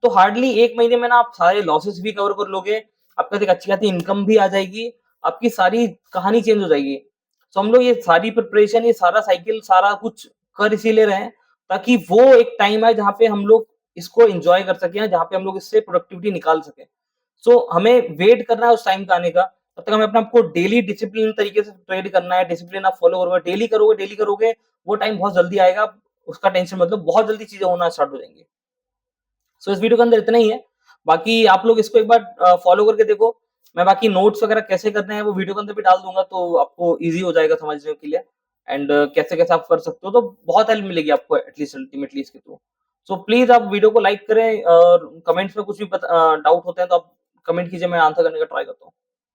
तो हार्डली 1 महीने में ना आप सारे लॉसेस भी कवर कर लोगे, आपके पास एक अच्छी-खासी इनकम भी आ जाएगी, आपकी सारी कहानी चेंज हो जाएगी। तो हम लोग ये सारी प्रिपरेशन, ये सारा साइकिल, सारा कुछ कर इसीलिए रहे हैं, ताकि वो एक टाइम आए जहाँ पे हम लोग इसको एन्जॉय कर सकें, जहाँ पे हम लोग इससे प्रोडक्टिविटी निकाल सकें। सो हमें वेट करना है उस टाइम का आने का, तब तक हमें अपने आप को डेली डिसिप्लिन तरीके से ट्रेड करना है, डिसिप्लिन आप फॉलो करोगे, डेली करोगे, वो टाइम बहुत जल्दी आएगा, उसका टेंशन मत लो, बहुत जल्दी चीज़ें होना स्टार्ट हो जाएँगी। सो इस वीडियो के अंदर इतना ही है। बाकी आप लोग इसको एक बार फॉलो करके देखो। मैं बाकी नोट्स वगैरह कैसे करने हैं वो वीडियो के अंदर भी डाल दूँगा, तो आपको ईज़ी हो जाएगा समझने के लिए एंड कैसे-कैसे आप कर सकते हो, तो बहुत हेल्प मिलेगी आपको एटलीस्ट अल्टीमेटली इसके थ्रू। सो प्लीज़ आप वीडियो को लाइक करें और कमेंट्स में कुछ भी डाउट होते हैं तो आप कमेंट कीजिए, मैं आंसर करने का ट्राई करता हूँ।